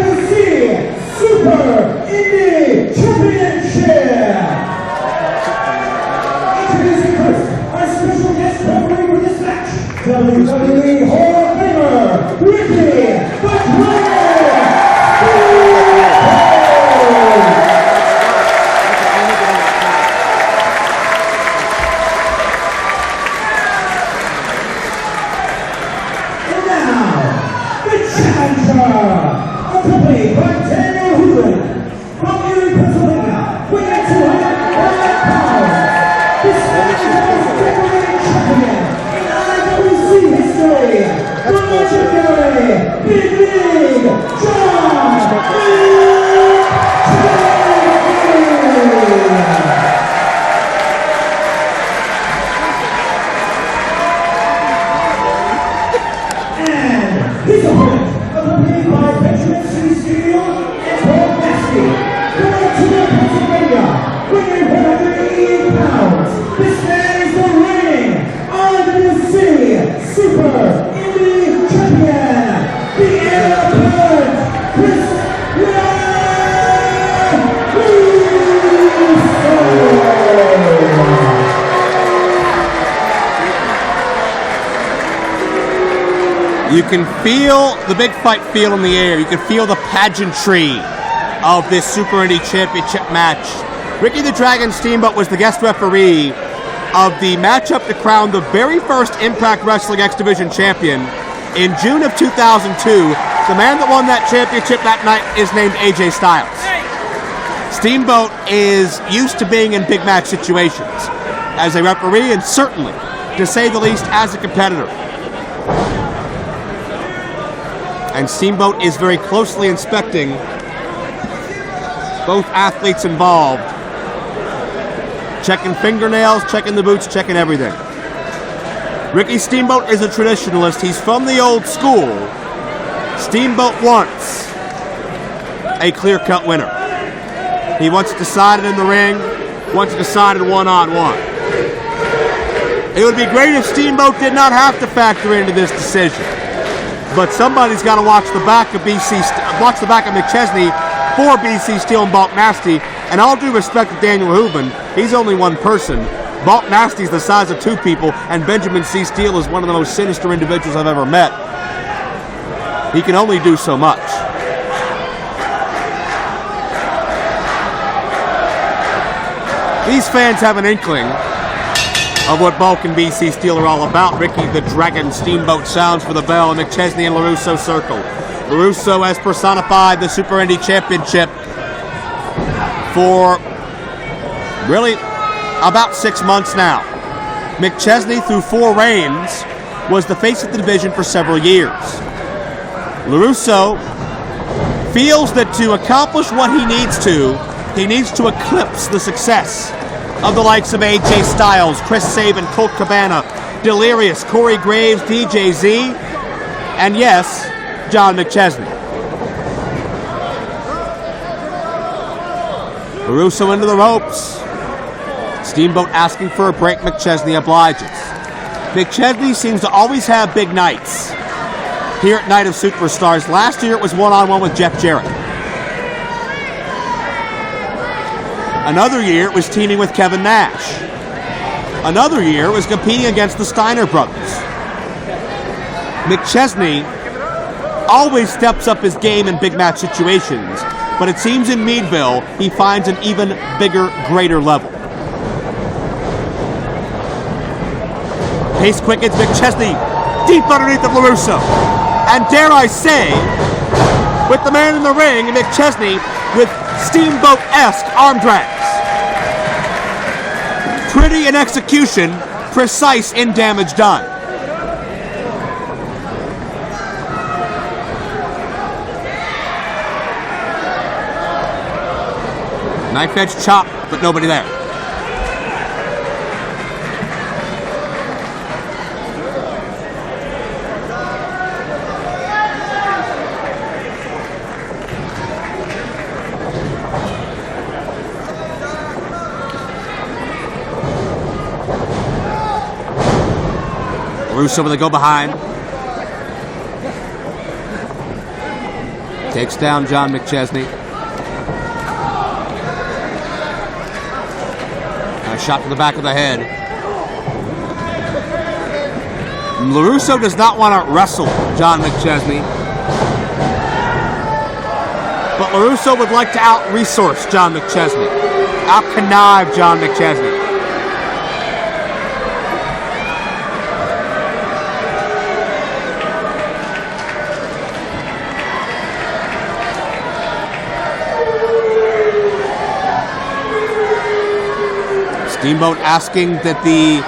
You can feel the big fight feel in the air. You can feel the pageantry of this Super Indy Championship match. Ricky the Dragon Steamboat was the guest referee of the matchup to crown the very first Impact Wrestling X Division champion in June of 2002. The man that won that championship that night is named AJ Styles. Steamboat is used to being in big match situations as a referee and certainly, to say the least, as a competitor. And Steamboat is very closely inspecting both athletes involved. Checking fingernails, checking the boots, checking everything. Ricky Steamboat is a traditionalist. He's from the old school. Steamboat wants a clear-cut winner. He wants it decided in the ring, wants it decided one-on-one. It would be great if Steamboat did not have to factor into this decision. But somebody's got to watch the back of McChesney for BC Steel and Bulk Nasty. And all due respect to Daniel Hooven, he's only one person. Bulk Nasty's the size of two people, and Benjamin C. Steele is one of the most sinister individuals I've ever met. He can only do so much. These fans have an inkling of what Bulk and BC Steel are all about. Ricky the Dragon Steamboat sounds for the bell, and McChesney and LeRusso circle. LeRusso has personified the Super Indy Championship for really about 6 months now. McChesney, through 4 reigns, was the face of the division for several years. LeRusso feels that to accomplish what he needs to eclipse the success of the likes of AJ Styles, Chris Sabin, Colt Cabana, Delirious, Corey Graves, DJ Z, and yes, John McChesney. LeRusso into the ropes. Steamboat asking for a break. McChesney obliges. McChesney seems to always have big nights here at Night of Superstars. Last year it was one-on-one with Jeff Jarrett. Another year it was teaming with Kevin Nash. Another year it was competing against the Steiner brothers. McChesney always steps up his game in big match situations, but it seems in Meadville he finds an even bigger, greater level. Pace quickens. McChesney deep underneath of LeRusso. And dare I say, with the man in the ring, McChesney with Steamboat-esque arm drags. Pretty in execution, precise in damage done. Knife edge chop, but nobody there. LeRusso with a go behind. Takes down John McChesney. A shot to the back of the head. LeRusso does not want to wrestle John McChesney, but LeRusso would like to out-resource John McChesney, out-connive John McChesney. Steamboat asking that the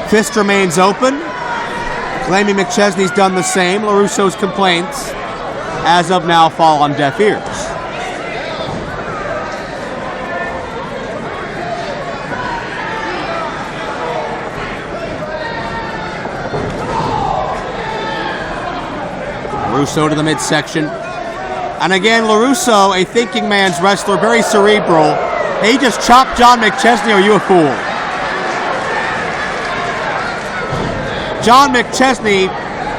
fist remains open, claiming McChesney's done the same. LeRusso's complaints, as of now, fall on deaf ears. LeRusso to the midsection. And again, LeRusso, a thinking man's wrestler, very cerebral. He just chopped John McChesney. Are you a fool? John McChesney,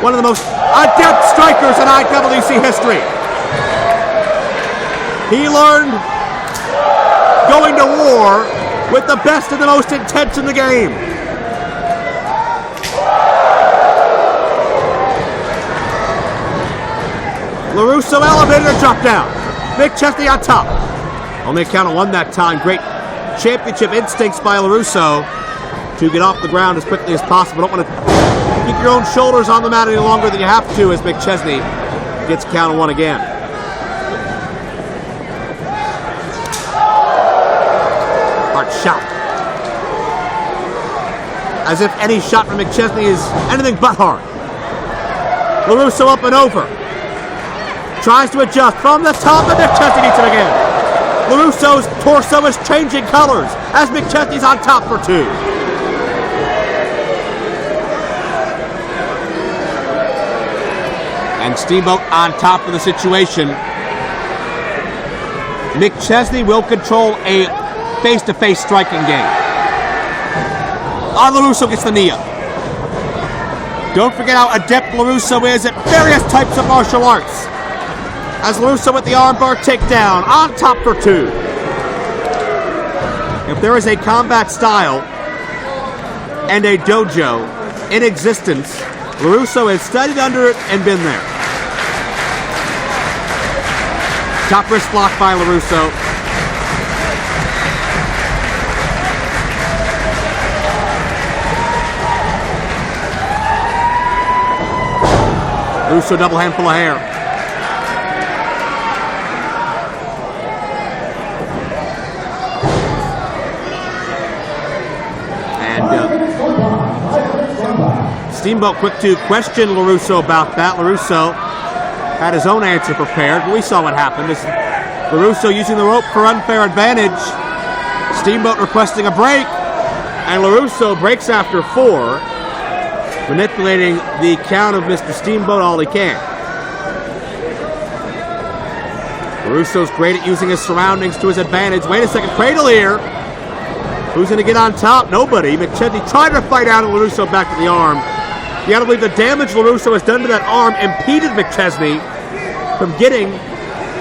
one of the most adept strikers in IWC history. He learned going to war with the best and the most intense in the game. LeRusso elevated and dropped down. McChesney on top. Only a count of 1 that time. Great championship instincts by LeRusso to get off the ground as quickly as possible. Don't want to keep your own shoulders on the mat any longer than you have to as McChesney gets a count of 1 again. Hard shot. As if any shot from McChesney is anything but hard. LeRusso up and over. Tries to adjust from the top, and McChesney needs it again. LeRusso's torso is changing colors as McChesney's on top for 2. And Steamboat on top of the situation. McChesney will control a face-to-face striking game. LeRusso gets the knee up. Don't forget how adept LeRusso is at various types of martial arts. As LeRusso with the armbar takedown, on top for 2. If there is a combat style and a dojo in existence, LeRusso has studied under it and been there. Top wrist block by LeRusso. LeRusso double handful of hair. Steamboat quick to question LeRusso about that. LeRusso had his own answer prepared, but we saw what happened. This LeRusso using the rope for unfair advantage. Steamboat requesting a break, and LeRusso breaks after 4, manipulating the count of Mr. Steamboat all he can. LeRusso's great at using his surroundings to his advantage. Wait a second, cradle here. Who's going to get on top? Nobody. McChesney tried to fight out, and LeRusso back to the arm. You got to believe the damage LeRusso has done to that arm impeded McChesney from getting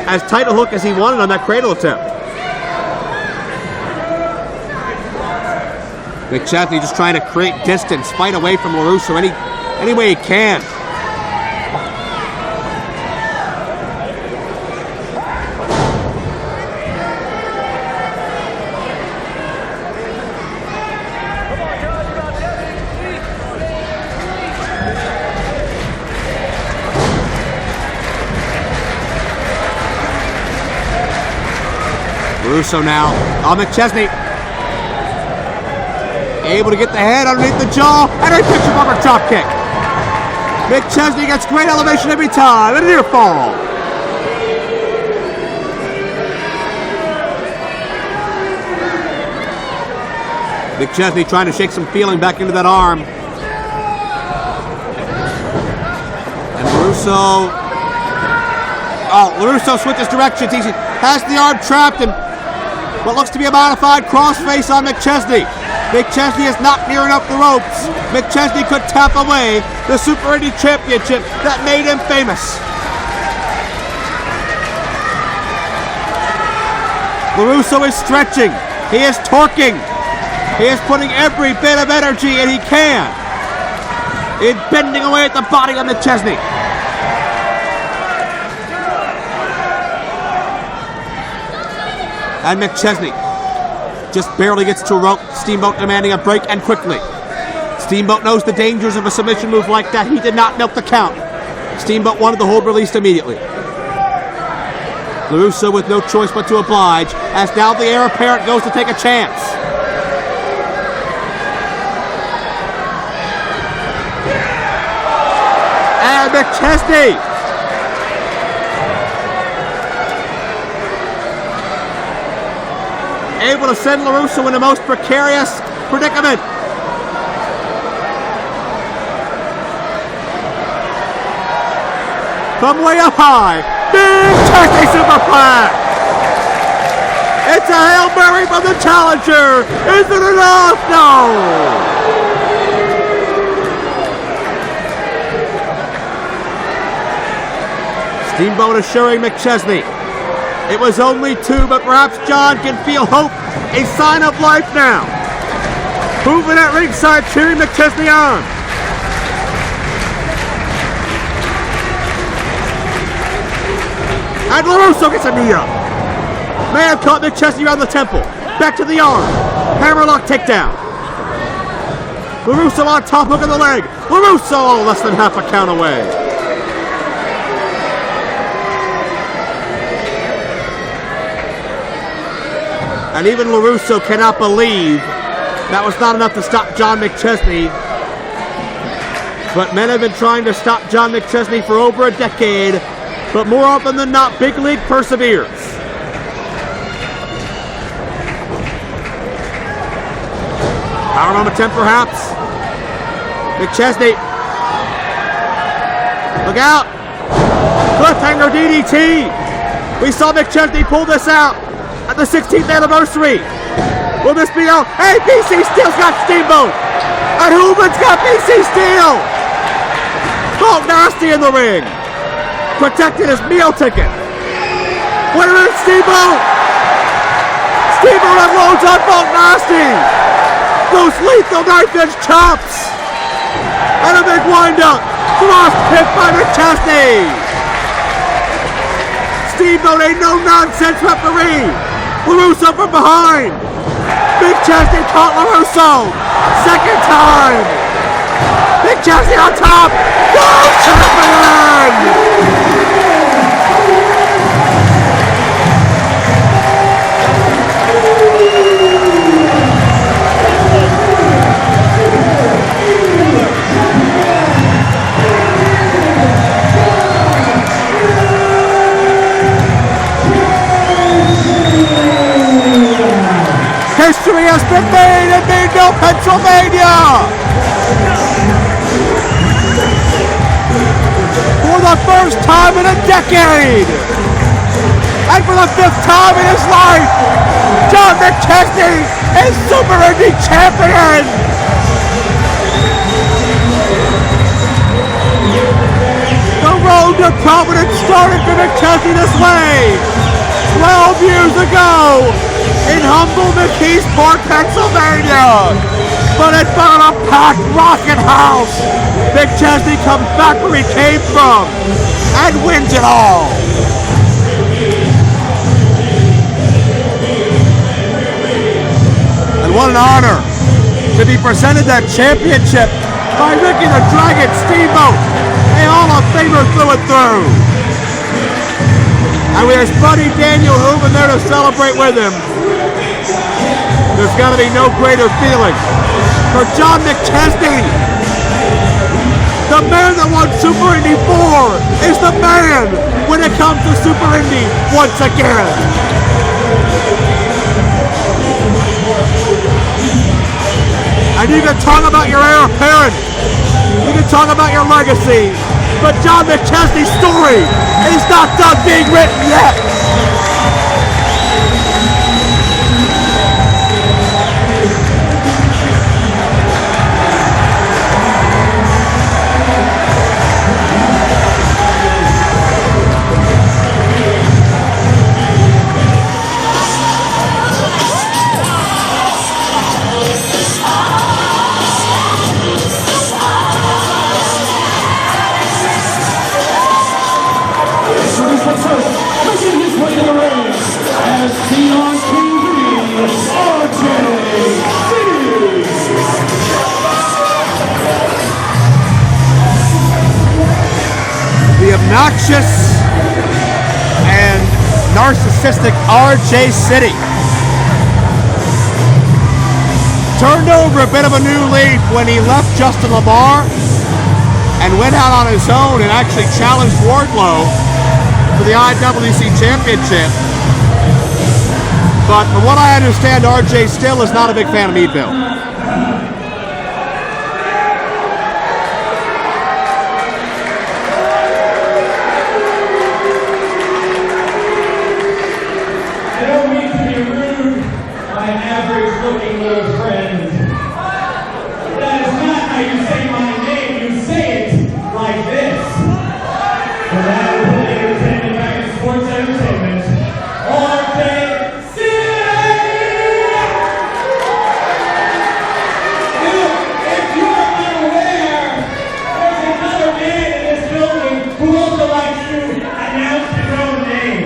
as tight a hook as he wanted on that cradle attempt. McChesney just trying to create distance, fight away from LeRusso any way he can. LeRusso now on McChesney. Able to get the head underneath the jaw, and a picture bumper drop kick. McChesney gets great elevation every time, and a near fall. McChesney trying to shake some feeling back into that arm. And LeRusso. LeRusso switches directions. He has the arm trapped, and what looks to be a modified crossface on McChesney. McChesney is not near enough the ropes. McChesney could tap away the Super Indy Championship that made him famous. LeRusso is stretching. He is torquing. He is putting every bit of energy in he can in bending away at the body of McChesney. And McChesney just barely gets to a rope. Steamboat demanding a break, and quickly. Steamboat knows the dangers of a submission move like that. He did not milk the count. Steamboat wanted the hold released immediately. LeRusso with no choice but to oblige, as now the heir apparent goes to take a chance. And McChesney able to send LeRusso in the most precarious predicament. From way up high, big Turkey superplex. It's a Hail Mary from the challenger. Is it enough? No. Steamboat assuring McChesney it was only 2, but perhaps John can feel hope, a sign of life now. Moving at ringside, cheering McChesney on. And LeRusso gets a knee up. Man caught McChesney around the temple. Back to the arm. Hammerlock takedown. LeRusso on top, hook of the leg. LeRusso less than half a count away. And even LeRusso cannot believe that was not enough to stop John McChesney. But men have been trying to stop John McChesney for over a decade, but more often than not, Big League perseveres. Power on attempt perhaps. McChesney. Look out. Cliffhanger DDT. We saw McChesney pull this out at the 16th anniversary. Will this be out? Hey, BC Steel's got Steamboat. And Hooman's got BC Steel. Bulk Nasty in the ring. Protecting his meal ticket. Wait a minute, Steamboat. Steamboat unloads on Bulk Nasty. Those lethal knife edge chops. And a big wind-up. Cross pick by McChesney. Steamboat ain't no nonsense referee. LeRusso from behind. McChesney caught LeRusso. Second time. McChesney on top. World champion. History has been made in Meadville, Pennsylvania! For the first time in a decade! And for the 5th time in his life, John McChesney is Super Indy Champion! The road to prominence started for McChesney this way! 12 years ago! In humble McKeesport, Pennsylvania. But in front of a packed rockin' house, McChesney comes back where he came from and wins it all. And what an honor to be presented that championship by Ricky the Dragon Steamboat, a Hall of Famer through and through. And with his buddy Daniel Hooven there to celebrate with him, there's got to be no greater feeling for John McChesney. The man that won Super Indy 4 is the man when it comes to Super Indy once again. And you can talk about your heir apparent, you can talk about your legacy, but John McChesney's story is not done being written yet. Obnoxious and narcissistic RJ City turned over a bit of a new leaf when he left Justin Lamar and went out on his own and actually challenged Wardlow for the IWC Championship. But from what I understand, RJ still is not a big fan of Meadville. Who also likes to announce his own name?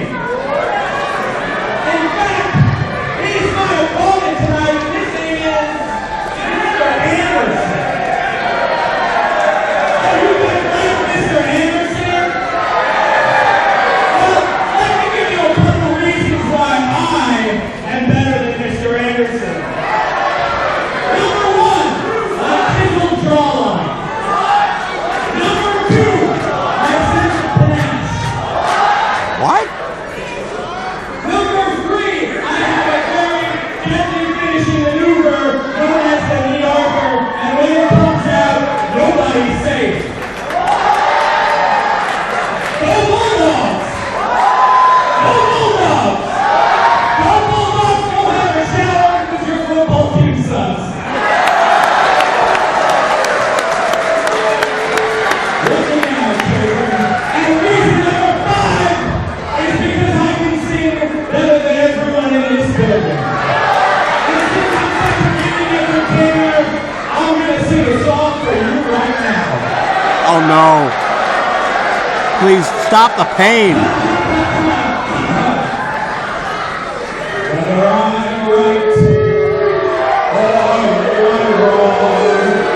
please stop the pain.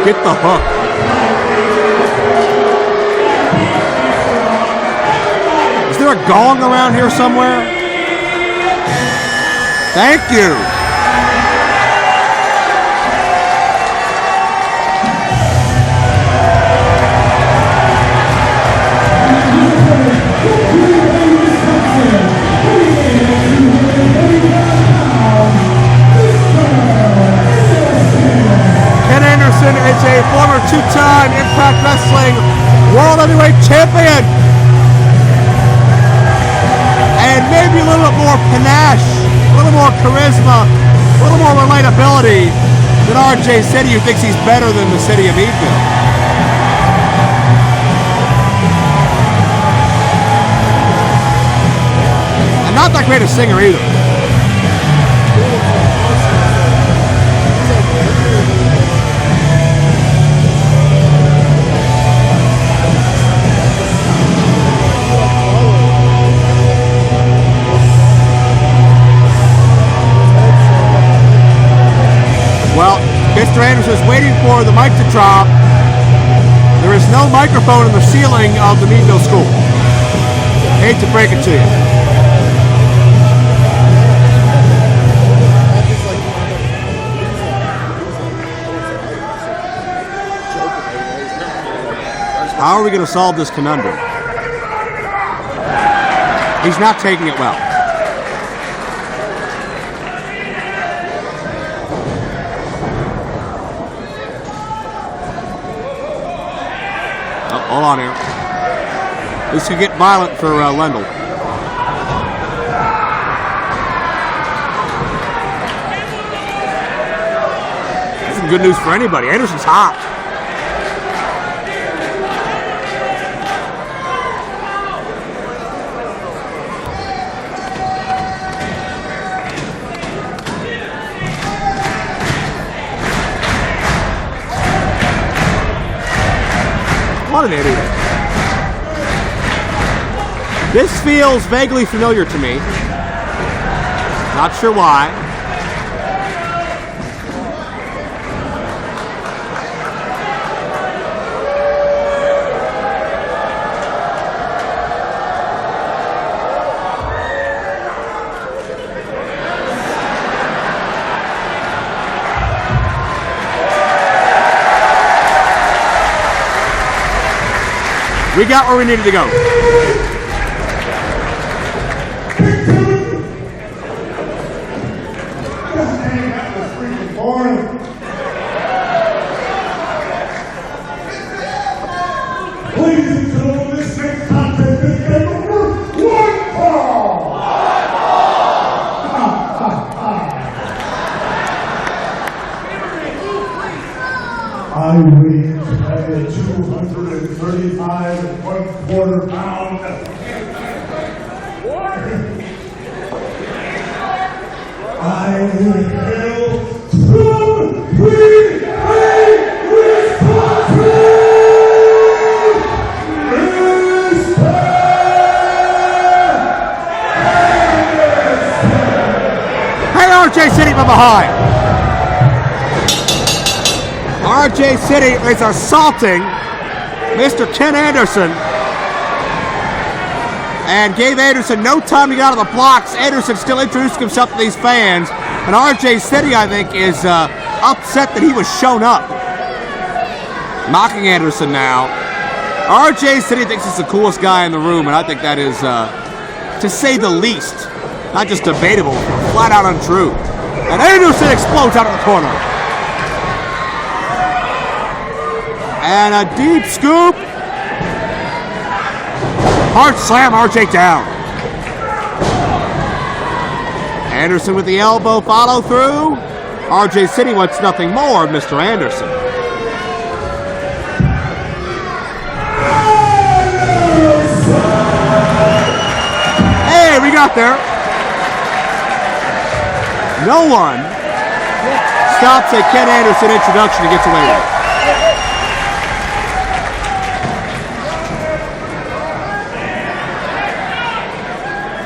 Get the hook. Is there a gong around here somewhere? Thank you. Ken Anderson is a former two-time Impact Wrestling World Heavyweight Champion. And maybe a little bit more panache, a little more charisma, a little more relatability than RJ City, who thinks he's better than the city of Meadville. And not that great a singer either. Well, Mr. Anderson is waiting for the mic to drop. There is no microphone in the ceiling of the Meadville School. Hate to break it to you. How are we going to solve this conundrum? He's not taking it well. Hold on here. This could get violent for Lendl. This is good news for anybody. Anderson's hot. What an idiot. This feels vaguely familiar to me. Not sure why. We got where we needed to go. Ladies and gentlemen, this next contest is game over. One fall. I weigh at 235 1/4 pound. I will hail from RJ City from behind. RJ City is assaulting Mr. Ken Anderson and gave Anderson no time to get out of the blocks. Anderson still introducing himself to these fans, and RJ City, I think, is upset that he was shown up. Mocking Anderson now. RJ City thinks he's the coolest guy in the room, and I think that is, to say the least, not just debatable, flat out untrue. And Anderson explodes out of the corner. And a deep scoop. Hard slam, RJ down. Anderson with the elbow follow through. RJ City wants nothing more of Mr. Anderson. Hey, we got there. No one stops a Ken Anderson introduction and gets away with it.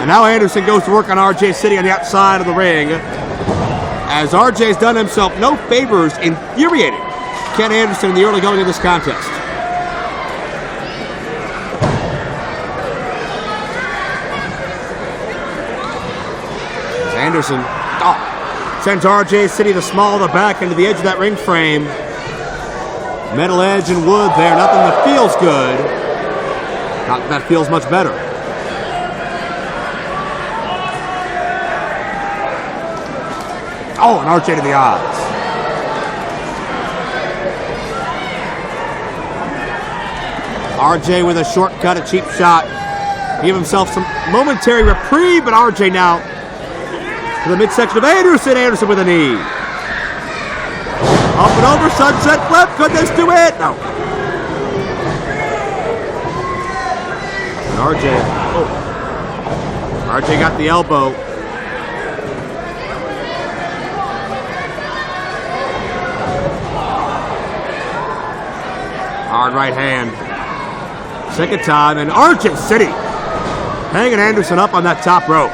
And now Anderson goes to work on RJ City on the outside of the ring, as RJ's done himself no favors infuriating Ken Anderson in the early going of this contest. Anderson sends RJ City the small of the back into the edge of that ring frame. Metal edge and wood there, nothing that feels good. Not that feels much better. Oh, and RJ to the odds. RJ with a shortcut, a cheap shot. Give himself some momentary reprieve, but RJ now to the midsection of Anderson. Anderson with a knee. Up and over, sunset flip. Could this do it? No. And RJ got the elbow. Hard right hand. Second time, and RJ City hanging Anderson up on that top rope.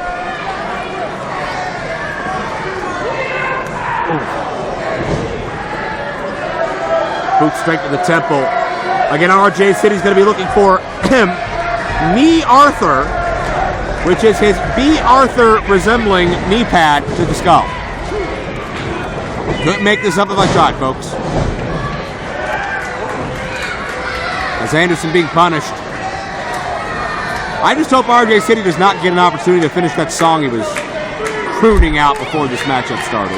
Boot straight to the temple. Again, RJ City's going to be looking for knee Arthur, which is his B. Arthur resembling knee pad to the skull. Couldn't make this up if I tried, folks. As Anderson being punished. I just hope RJ City does not get an opportunity to finish that song he was crooning out before this matchup started.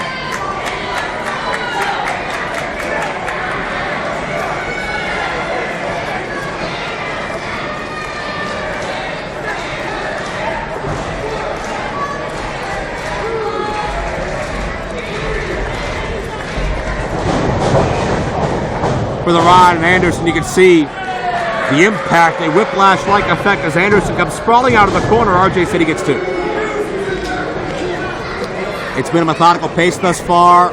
For the ride, and Anderson, you can see the impact, a whiplash-like effect as Anderson comes sprawling out of the corner. RJ City gets two. It's been a methodical pace thus far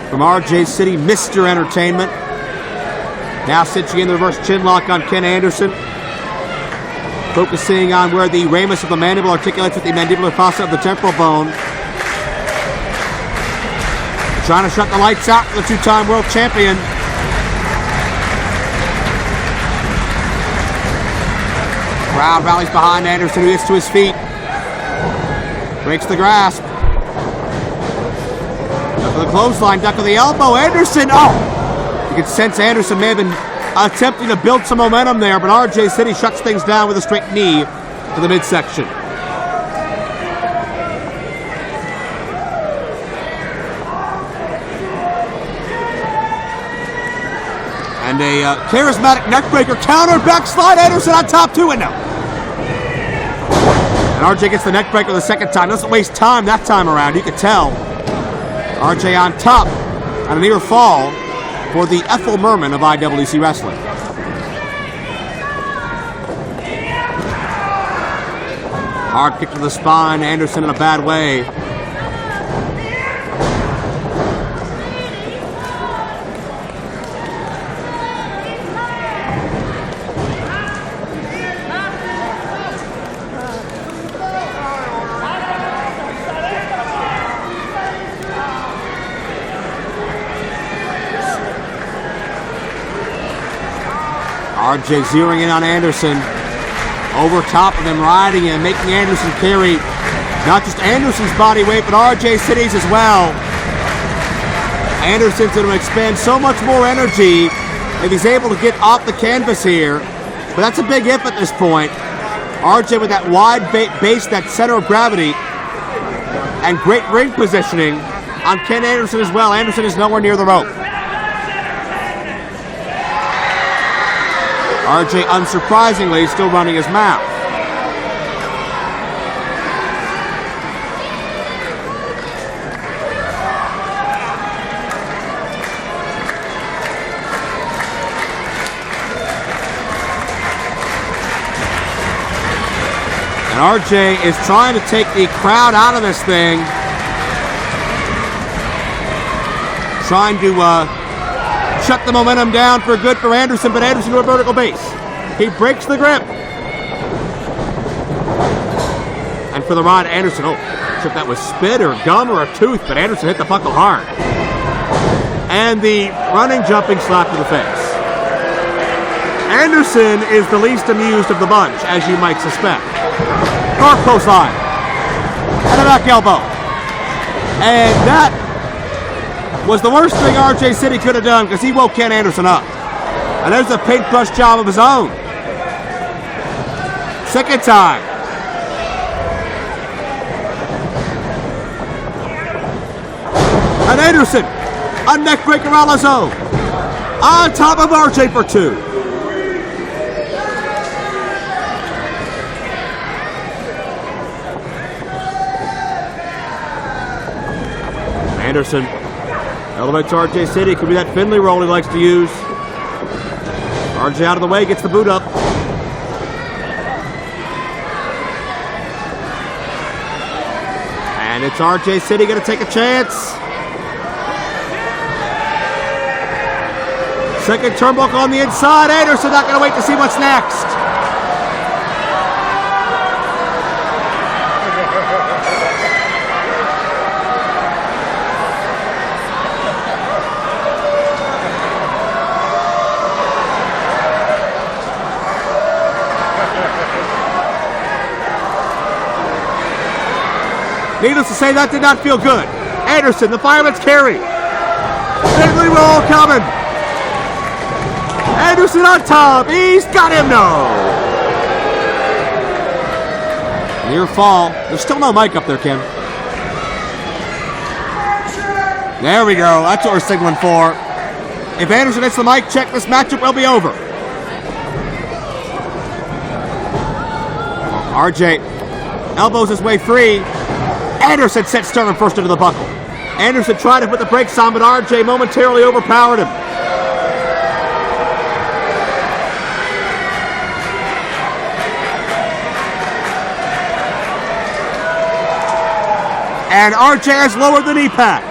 from RJ City, Mr. Entertainment. Now cinching in the reverse chin lock on Ken Anderson. Focusing on where the ramus of the mandible articulates with the mandibular fossa of the temporal bone. Trying to shut the lights out for the two-time world champion. Crowd rallies behind Anderson, who gets to his feet. Breaks the grasp. Duck of the clothesline, duck of the elbow. Anderson, oh! You can sense Anderson may have been attempting to build some momentum there, but RJ City shuts things down with a straight knee to the midsection. And a charismatic neckbreaker counter, backslide, Anderson on top, 2-0. And RJ gets the neckbreaker the second time. Doesn't waste time that time around. You can tell. RJ on top on a near fall for the Ethel Merman of IWC Wrestling. Hard kick to the spine. Anderson in a bad way. RJ zeroing in on Anderson, over top of him, riding him, making Anderson carry not just Anderson's body weight, but RJ City's as well. Anderson's going to expend so much more energy if he's able to get off the canvas here, but that's a big if at this point. RJ with that wide base, that center of gravity, and great ring positioning on Ken Anderson as well. Anderson is nowhere near the rope. RJ, unsurprisingly, is still running his mouth. And RJ is trying to take the crowd out of this thing. Trying to shut the momentum down for good for Anderson, but Anderson to a vertical base. He breaks the grip. for the rod. Anderson, oh, not sure if that was spit or gum or a tooth, but Anderson hit the buckle hard. And the running, jumping slap to the face. Anderson is the least amused of the bunch, as you might suspect. Dark post line. And a back elbow. And that was the worst thing RJ City could have done because he woke Ken Anderson up. And there's a paintbrush job of his own. Second time. And Anderson, a neck breaker on his own. On top of RJ for 2. Anderson elevates RJ City. Could be that Finley roll he likes to use. RJ out of the way, gets the boot up. And it's RJ City going to take a chance. Second turnbuckle on the inside. Anderson not going to wait to see what's next. Needless to say, that did not feel good. Anderson, the fireman's carry. Finley roll coming. Anderson on top. He's got him, no. Near fall. There's still no mic up there, Kim. There we go. That's what we're signaling for. If Anderson hits the mic check, this matchup will be over. RJ elbows his way free. Anderson sent Sterling first into the buckle. Anderson tried to put the brakes on, but RJ momentarily overpowered him. And RJ has lowered the knee pad.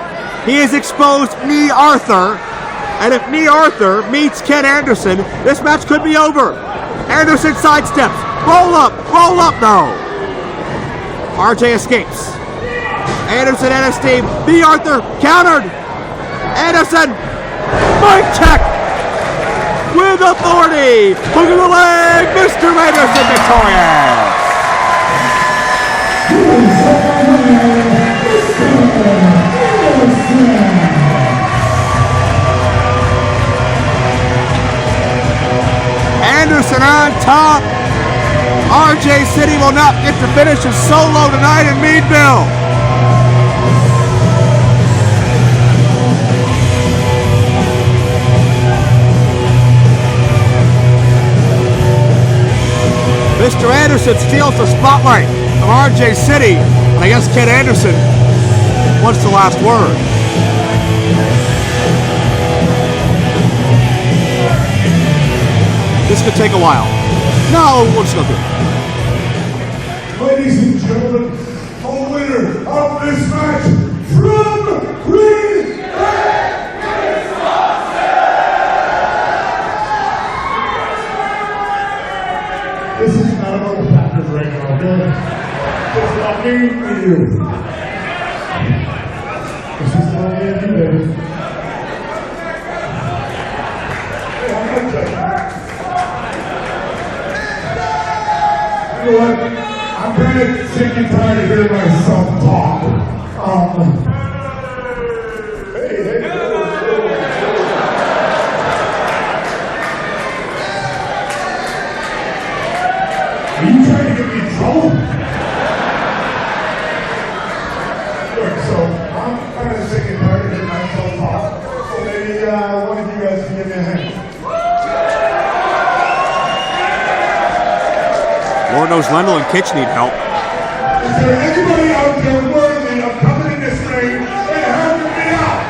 He has exposed Knee Arthur. And if Knee Arthur meets Ken Anderson, this match could be over. Anderson sidesteps. Roll up, no. RJ escapes. Anderson and his team. B. Arthur countered. Anderson. Mic check. With authority. Hook of the leg. Mr. Anderson victorious. Anderson on top. RJ City will not get to finish his solo tonight in Meadville. Mr. Anderson steals the spotlight of RJ City, and I guess Ken Anderson wants the last word. This could take a while. No, we'll just go through it. Ladies and gentlemen, the winner of this match from Reynolds. This is not about the Packers right now, okay? It's about me and you. This is about me and you, baby. Hey, I'm not judging. You know what? I'm kind of sick and tired of hearing myself talk. Hey. Are you trying to get me in trouble? Look, so I'm kind of sick and tired of hearing myself talk. So maybe one of you guys can give me a hand. Lord knows Lendl and Kitch need help. Is there anybody out there worthy of coming in this ring and helping me out?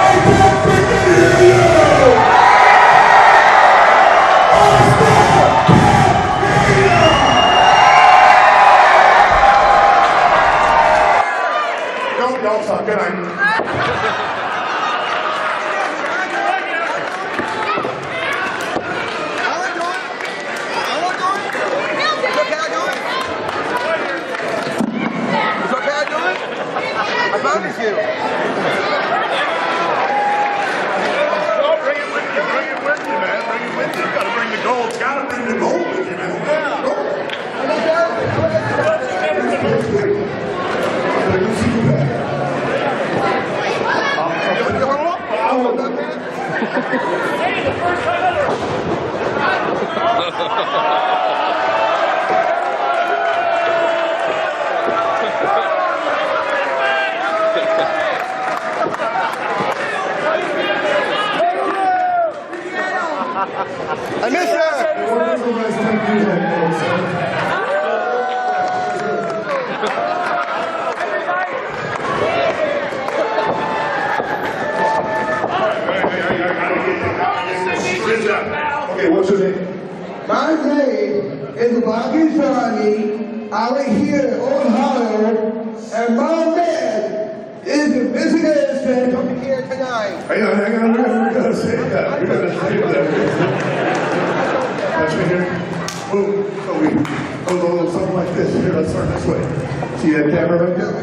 I can't freaking hear you! I still can't hear you! Don't suck. Good night. you. Well, bring it with you, man. Bring it with you. You gotta bring the gold. Gotta bring the gold with you, man. Hey, the first time ever. I miss her. Okay, what's your name? My name is Bobby Johnny. I'm here in Ohio, and my man is the visitor coming here tonight. Hang on, we gotta save that. That's right here. Boom. So we go something like this. Here, let's start this way. See that camera right there?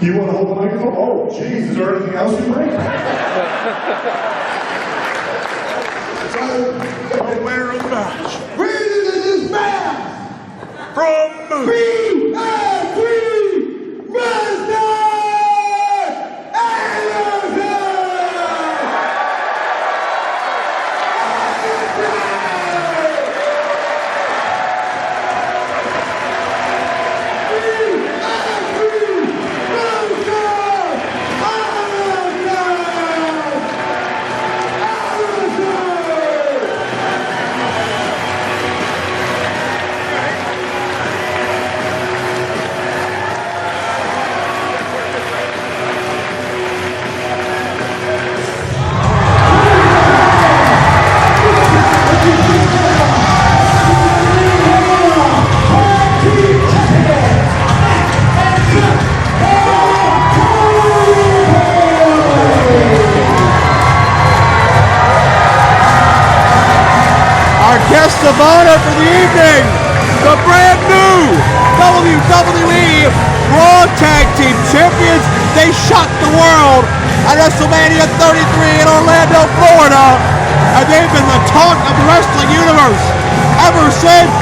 You want to hold the microphone? Oh, geez, is there anything else you bring? The winner of the match. Winner of this match. From PFP Master Guest of honor for the evening, the brand new WWE Raw Tag Team Champions. They shocked the world at WrestleMania 33 in Orlando, Florida, and they've been the talk of the wrestling universe ever since.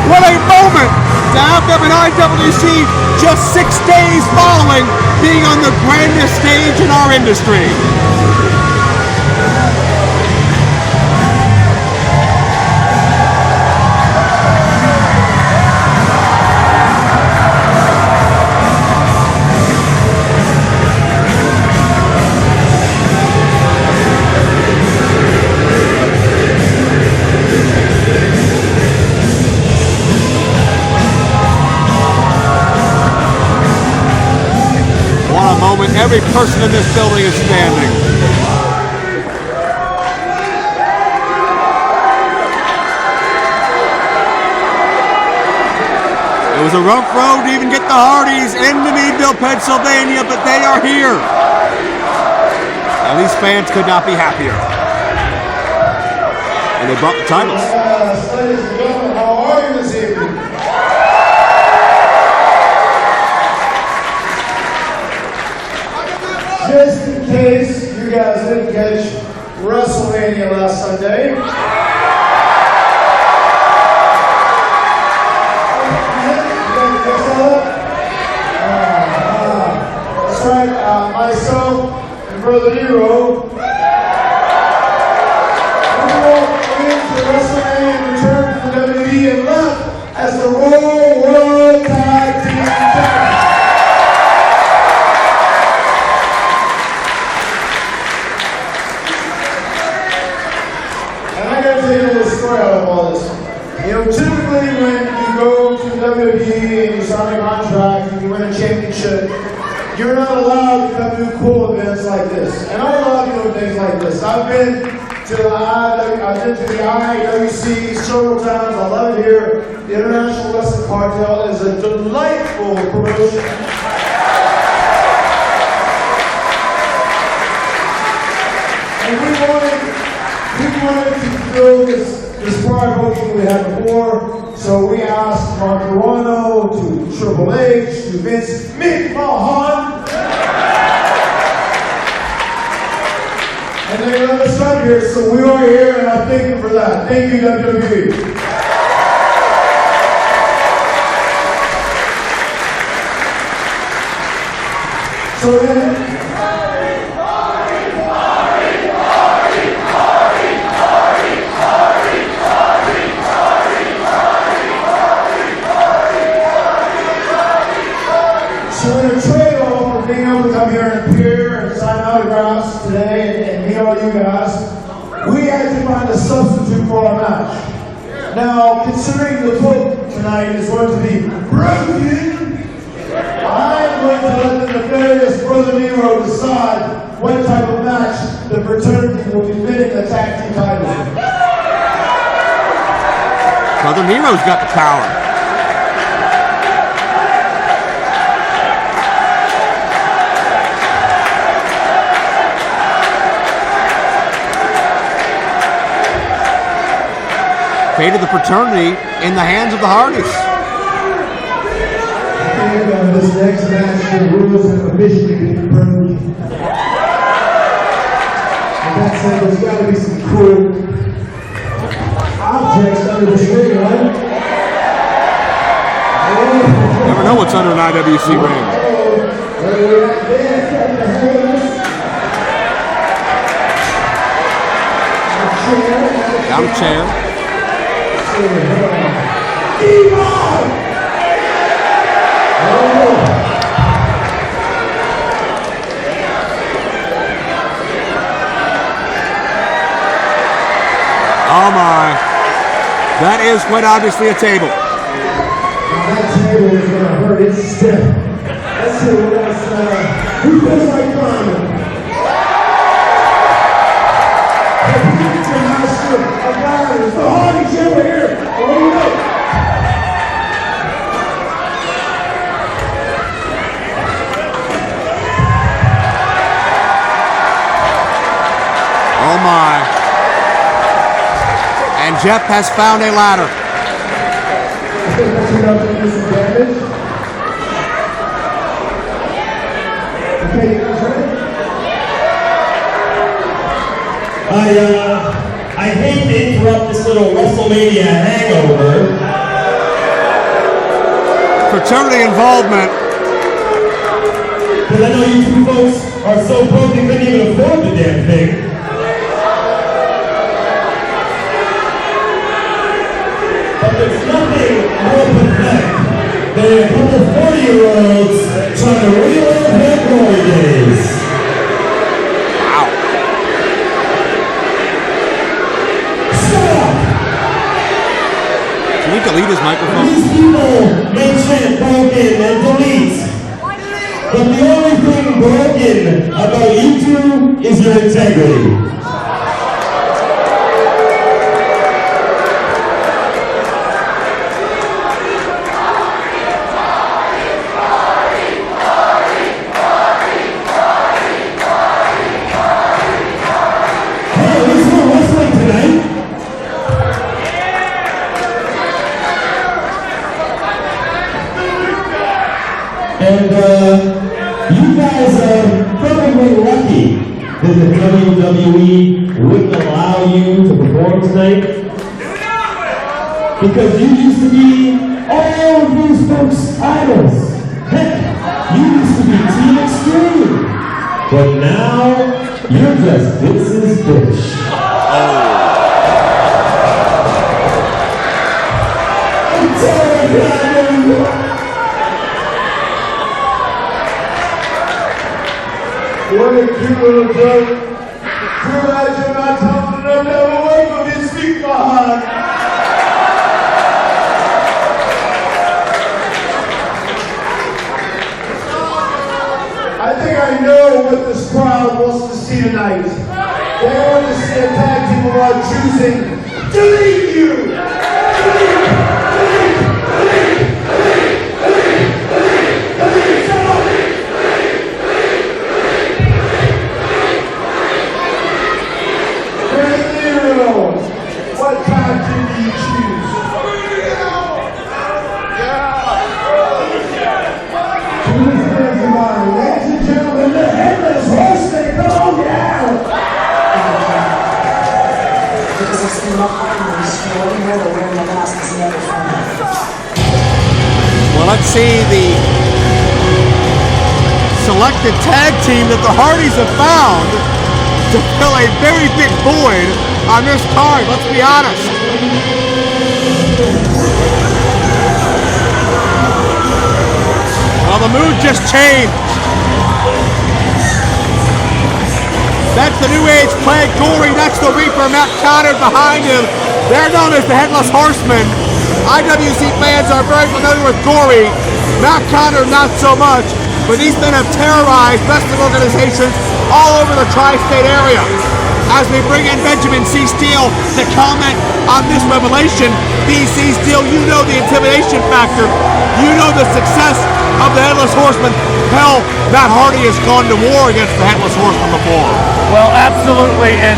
What a moment to have them in IWC just 6 days following being on the grandest stage in our industry. Every person in this building is standing. It was a rough road to even get the Hardys into Meadville, Pennsylvania, but they are here. And these fans could not be happier. And they brought the titles. Ladies and gentlemen, how are you this evening? Just in case you guys didn't catch WrestleMania last Sunday. That's right, myself and Brother Nero, we walked into WrestleMania and returned to the WWE and left as the Raw World Tag Team Champions. Typically when you go to WWE and you sign a contract and you win a championship, you're not allowed to come do cool events like this. And I'm allowed to do things like this. I've been to the IWC several times. I love it here. The International Wrestling Cartel is a delightful promotion. And we wanted to build this prior booking we had before, so So we asked Mark Carano to Triple H to Vince McMahon. And they let us come here, so we are here, and I thank you for that. Thank you, WWE. So then, so in a trade-off for being able to come here and appear and sign autographs today and meet all you guys, we had to find a substitute for our match. Now, considering the book tonight is going to be broken, I'm going to let the nefarious Brother Nero decide what type of match the Fraternity will be fitting the tag team titles in. Brother Nero's got the power. Fate of the Fraternity in the hands of the Hardys. And this next match, the rules have officially been broken. And that said, there's got to be some cool objects under the ring, right? You never know what's under an IWC ring. Down a chair. Oh my. That is quite obviously a table. That table is going to hurt. It's stiff. Let's see what else. Who feels like climbing? The Hardys over here. Oh my. And Jeff has found a ladder. I hate to interrupt this little WrestleMania hangover. Fraternity involvement. Because I know you two folks are so broke you couldn't even afford the damn thing. But there's nothing more pathetic than a couple 40-year-olds trying to relive their glory days. Can we delete his microphone? These people may chant broken and delete, but the only thing broken about you two is your integrity. You guys are probably lucky that the WWE wouldn't allow you to perform tonight. Because you used to be all of these folks' idols. Heck, you used to be Team Extreme. But now, you're just Vince's bitch. I'm telling you. What a cute little joke. Too bad you're not telling them never wait for this speak behind. I think I know what this crowd wants to see tonight. They want to see a tag team who are choosing delete you. What tag team do you choose? Well, let's see the selected tag team that the Hardys have found to fill a very big void on this card, let's be honest. Well, the mood just changed. That's the New Age Plague Gory, that's the Reaper, Matt Conard behind him. They're known as the Headless Horsemen. IWC fans are very familiar with Gory. Matt Conard not so much, but these men have terrorized wrestling organizations all over the tri-state area. As we bring in Benjamin C. Steele to comment on this revelation, BC Steele, you know the intimidation factor. You know the success of the Headless Horseman. Hell, Matt Hardy has gone to war against the Headless Horseman before. Well, absolutely, and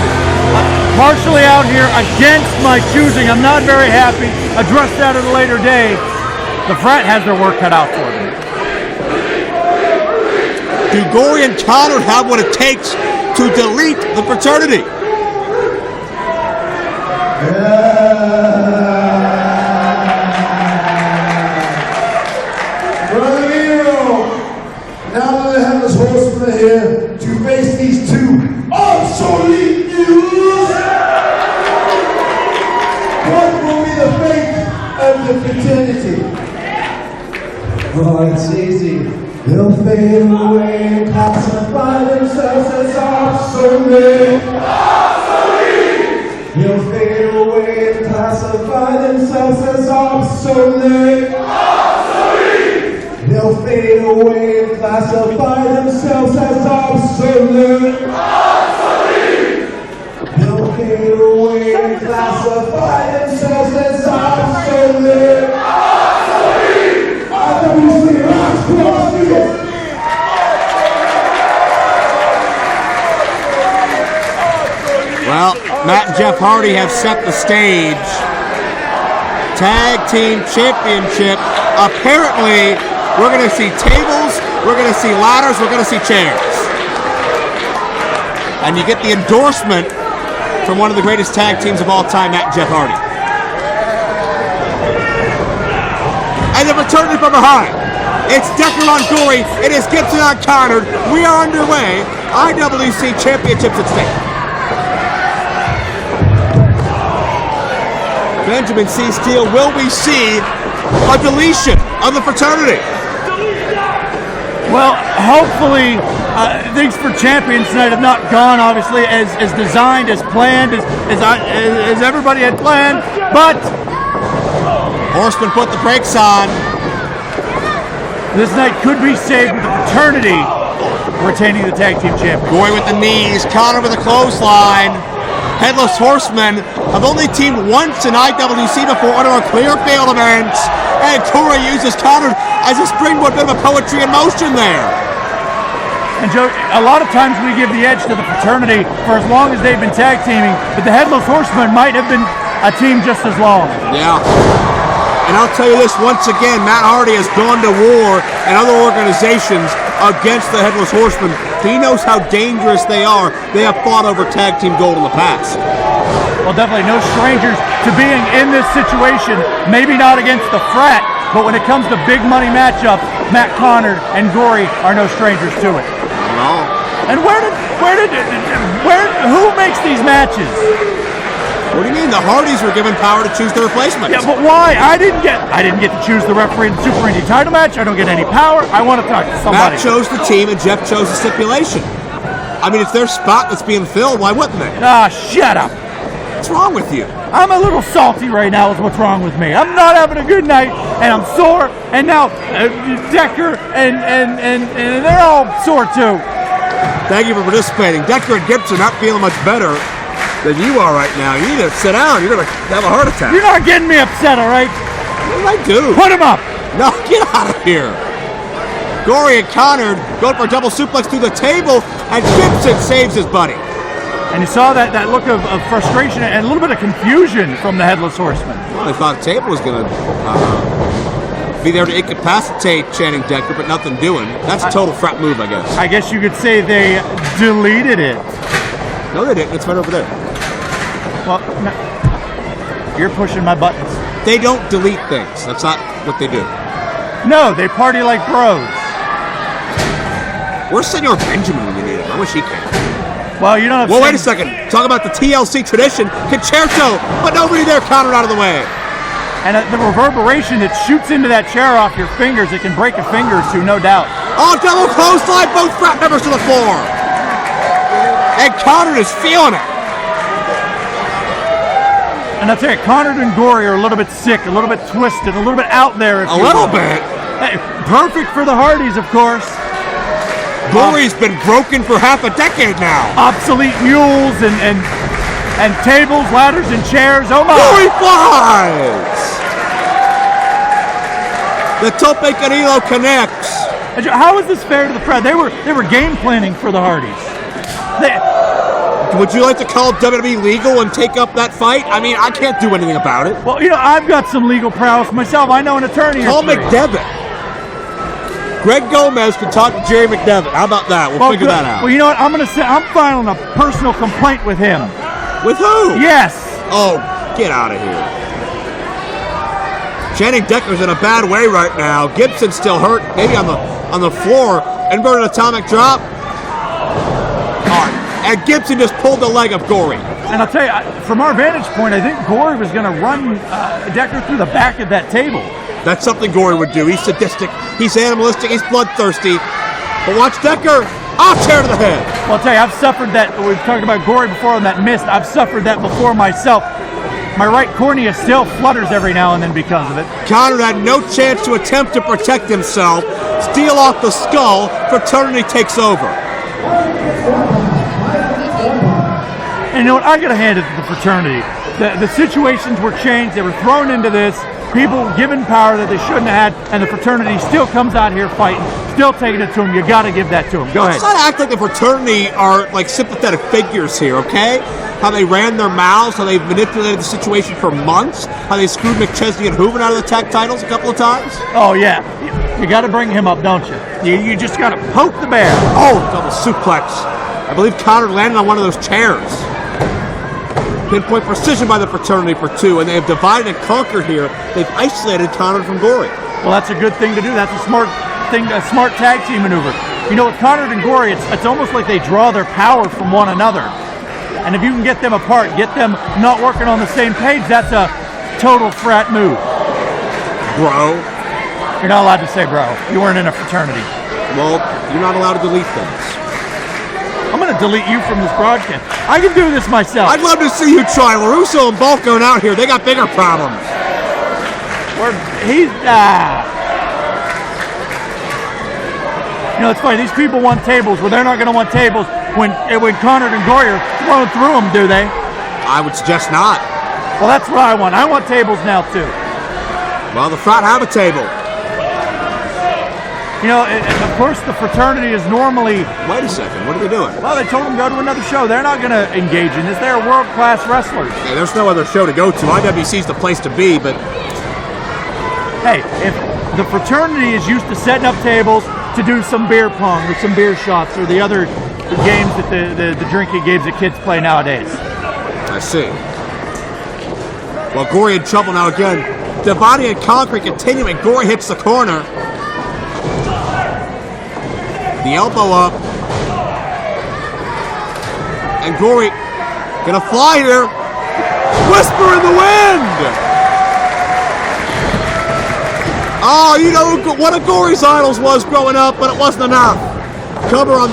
partially out here against my choosing. I'm not very happy. Address that at a later day. The Frat has their work cut out for them. Do Gory and Conard have what it takes to delete the Fraternity? Now that the Headless Horsemen are here to face these two obsolete youths, what will be the fate of the Fraternity? Oh, it's easy. They'll fade away and classify themselves as obsolete. They'll fade away and classify themselves as obsolete. They'll fade away and classify themselves as obsolete. They'll fade away and classify themselves as obsolete. IWC Night. Well, Matt and Jeff Hardy have set the stage. Tag Team Championship. Apparently, we're going to see tables, we're going to see ladders, we're going to see chairs. And you get the endorsement from one of the greatest tag teams of all time, Matt and Jeff Hardy. And the Fraternity from behind. It's Decker on Gory, it is Gibson on Conard. We are underway. IWC Championships at stake. Benjamin C. Steele, will we see a deletion of the Fraternity? Well, hopefully, things for Champions Night have not gone, obviously, as designed, as planned, as everybody had planned, but Horseman put the brakes on. This night could be saved with the Fraternity retaining the Tag Team Championship. Gory with the knees, Conard with a clothesline. Headless Horsemen have only teamed once in IWC before under a clear failed events, and Gory uses Conard as a springboard, bit of a poetry in motion there. And Joe, a lot of times we give the edge to the Fraternity for as long as they've been tag teaming, but the Headless Horsemen might have been a team just as long. Yeah. And I'll tell you this, once again, Matt Hardy has gone to war and other organizations against the Headless Horsemen. He knows how dangerous they are. They have fought over tag team gold in the past. Well, definitely no strangers to being in this situation. Maybe not against the Frat, but when it comes to big money matchups, Matt Conard and Gory are no strangers to it. No. And who makes these matches? What do you mean? The Hardys were given power to choose the replacement. Yeah, but why? I didn't get to choose the referee in the Super Indy title match. I don't get any power. I want to talk to somebody. Matt chose the team and Jeff chose the stipulation. I mean, it's their spot that's being filled. Why wouldn't they? Ah, shut up. What's wrong with you? I'm a little salty right now is what's wrong with me. I'm not having a good night, and I'm sore, and now Decker and they're all sore too. Thank you for participating. Decker and Gibson not feeling much better than you are right now. You need to sit down. You're going to have a heart attack. You're not getting me upset, all right? What did I do? Put him up. No, get out of here. Gory and Conard going for a double suplex through the table, and Gibson saves his buddy. And you saw that look of frustration and a little bit of confusion from the Headless Horseman. Well, they thought the table was going to be there to incapacitate Channing Decker, but nothing doing. That's a total Frat move, I guess. I guess you could say they deleted it. No, they didn't. It's right over there. Well, You're pushing my buttons. They don't delete things. That's not what they do. No, they party like bros. Where's Senor Benjamin when you need him? I wish he came. Well, you don't have. Well, wait a second. Talk about the TLC tradition. Concerto, but nobody there. Conard out of the way. And the reverberation that shoots into that chair off your fingers, it can break a finger or two, no doubt. Oh, double clothesline, both frat members to the floor. And Conard is feeling it. And I'll tell you, Conard and Gory are a little bit sick, a little bit twisted, a little bit out there. A little bit. Hey, perfect for the Hardys, of course. Gory's been broken for half a decade now. Obsolete mules and tables, ladders, and chairs. Oh my! Gory flies! The Tope Carrillo connects. How is this fair to the Frat? They were game planning for the Hardys. Would you like to call WWE legal and take up that fight? I mean, I can't do anything about it. Well, I've got some legal prowess myself. I know an attorney. Call McDevitt. Greg Gomez can talk to Jerry McDevitt. How about that? We'll figure that out. Well, you know what? I'm filing a personal complaint with him. With who? Yes. Oh, get out of here. Channing Decker's in a bad way right now. Gibson's still hurt, maybe on the floor. Inverted atomic drop. And Gibson just pulled the leg of Gory. And I'll tell you, from our vantage point, I think Gory was going to run Decker through the back of that table. That's something Gory would do. He's sadistic, he's animalistic, he's bloodthirsty. But watch Decker. Chair to the head. Well, I'll tell you, I've suffered that. We've talked about Gory before on that mist. I've suffered that before myself. My right cornea still flutters every now and then because of it. Conard had no chance to attempt to protect himself. Steal off the skull. Fraternity takes over. And you know what? I got to hand it to the Fraternity. The situations were changed. They were thrown into this. People given power that they shouldn't have had, and the Fraternity still comes out here fighting, still taking it to them. You got to give that to them. Go ahead. Let's not act like the Fraternity are like sympathetic figures here, okay? How they ran their mouths, how they manipulated the situation for months, how they screwed McChesney and Hooven out of the tag titles a couple of times. Oh yeah, you got to bring him up, don't you? You just got to poke the bear. Oh, double suplex. I believe Conard landed on one of those chairs. Pinpoint precision by the Fraternity for two, and they have divided and conquered here. They've isolated Conard from Gory. Well, that's a good thing to do. That's a smart thing, a smart tag team maneuver. You know, with Conard and Gory, it's almost like they draw their power from one another. And if you can get them apart, get them not working on the same page, that's a total frat move. Bro. You're not allowed to say bro. You weren't in a fraternity. Well, you're not allowed to delete things. I'm going to delete you from this broadcast. I can do this myself. I'd love to see you try. LeRusso and Bulk going out here. They got bigger problems. You know, it's funny. These people want tables. Well, they're not going to want tables when Conard and Gory are throwing through them, do they? I would suggest not. Well, that's what I want. I want tables now, too. Well, the Frat have a table. You know, of course, the Fraternity is normally... Wait a second. What are they doing? Well, they told them to go to another show. They're not going to engage in this. They're world-class wrestlers. Hey, there's no other show to go to. IWC's the place to be, but... Hey, if the Fraternity is used to setting up tables to do some beer pong or some beer shots or the other games that the drinking games that kids play nowadays. I see. Well, Gory in trouble now again. Devani and Concrete continuing. Gory hits the corner. The elbow up. And Gory gonna fly here. Whisper in the wind! Oh, you know what a Gory's idols was growing up, but it wasn't enough. Cover on...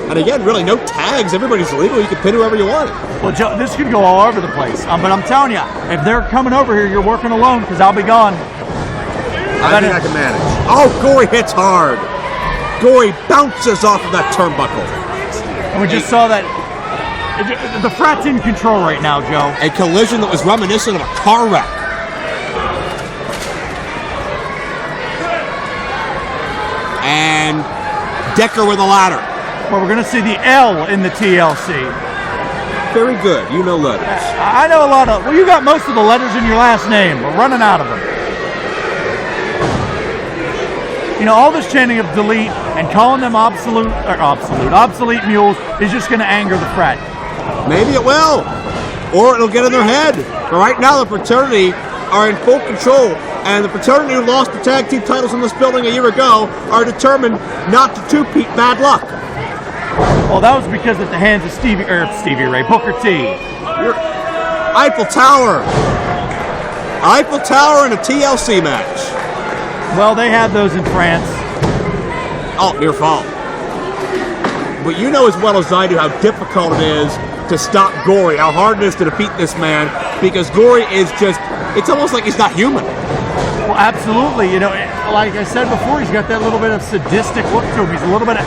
And again, really no tags. Everybody's legal. You can pin whoever you want. Well, Joe, this could go all over the place. But I'm telling you, if they're coming over here, you're working alone because I'll be gone. I think I can manage. Oh, Gory hits hard. Gory bounces off of that turnbuckle. And we just saw that. The Frat's in control right now, Joe. A collision that was reminiscent of a car wreck. And Decker with a ladder. Well, we're going to see the L in the TLC. Very good. You know letters. I know a lot of... Well, you got most of the letters in your last name. We're running out of them. You know, all this chanting of delete and calling them obsolete mules is just going to anger the Frat. Maybe it will. or it'll get in their head. But right now, the Fraternity are in full control, and the Fraternity who lost the tag team titles in this building a year ago are determined not to two-peat bad luck. Well, that was because at the hands of Stevie Ray, Booker T. Eiffel Tower in a TLC match. Well, they had those in France. Oh, your fault. But you know as well as I do how difficult it is to stop Gory, how hard it is to defeat this man, because Gory is just, it's almost like he's not human. Well, absolutely. You know, like I said before, he's got that little bit of sadistic look to him. He's a little bit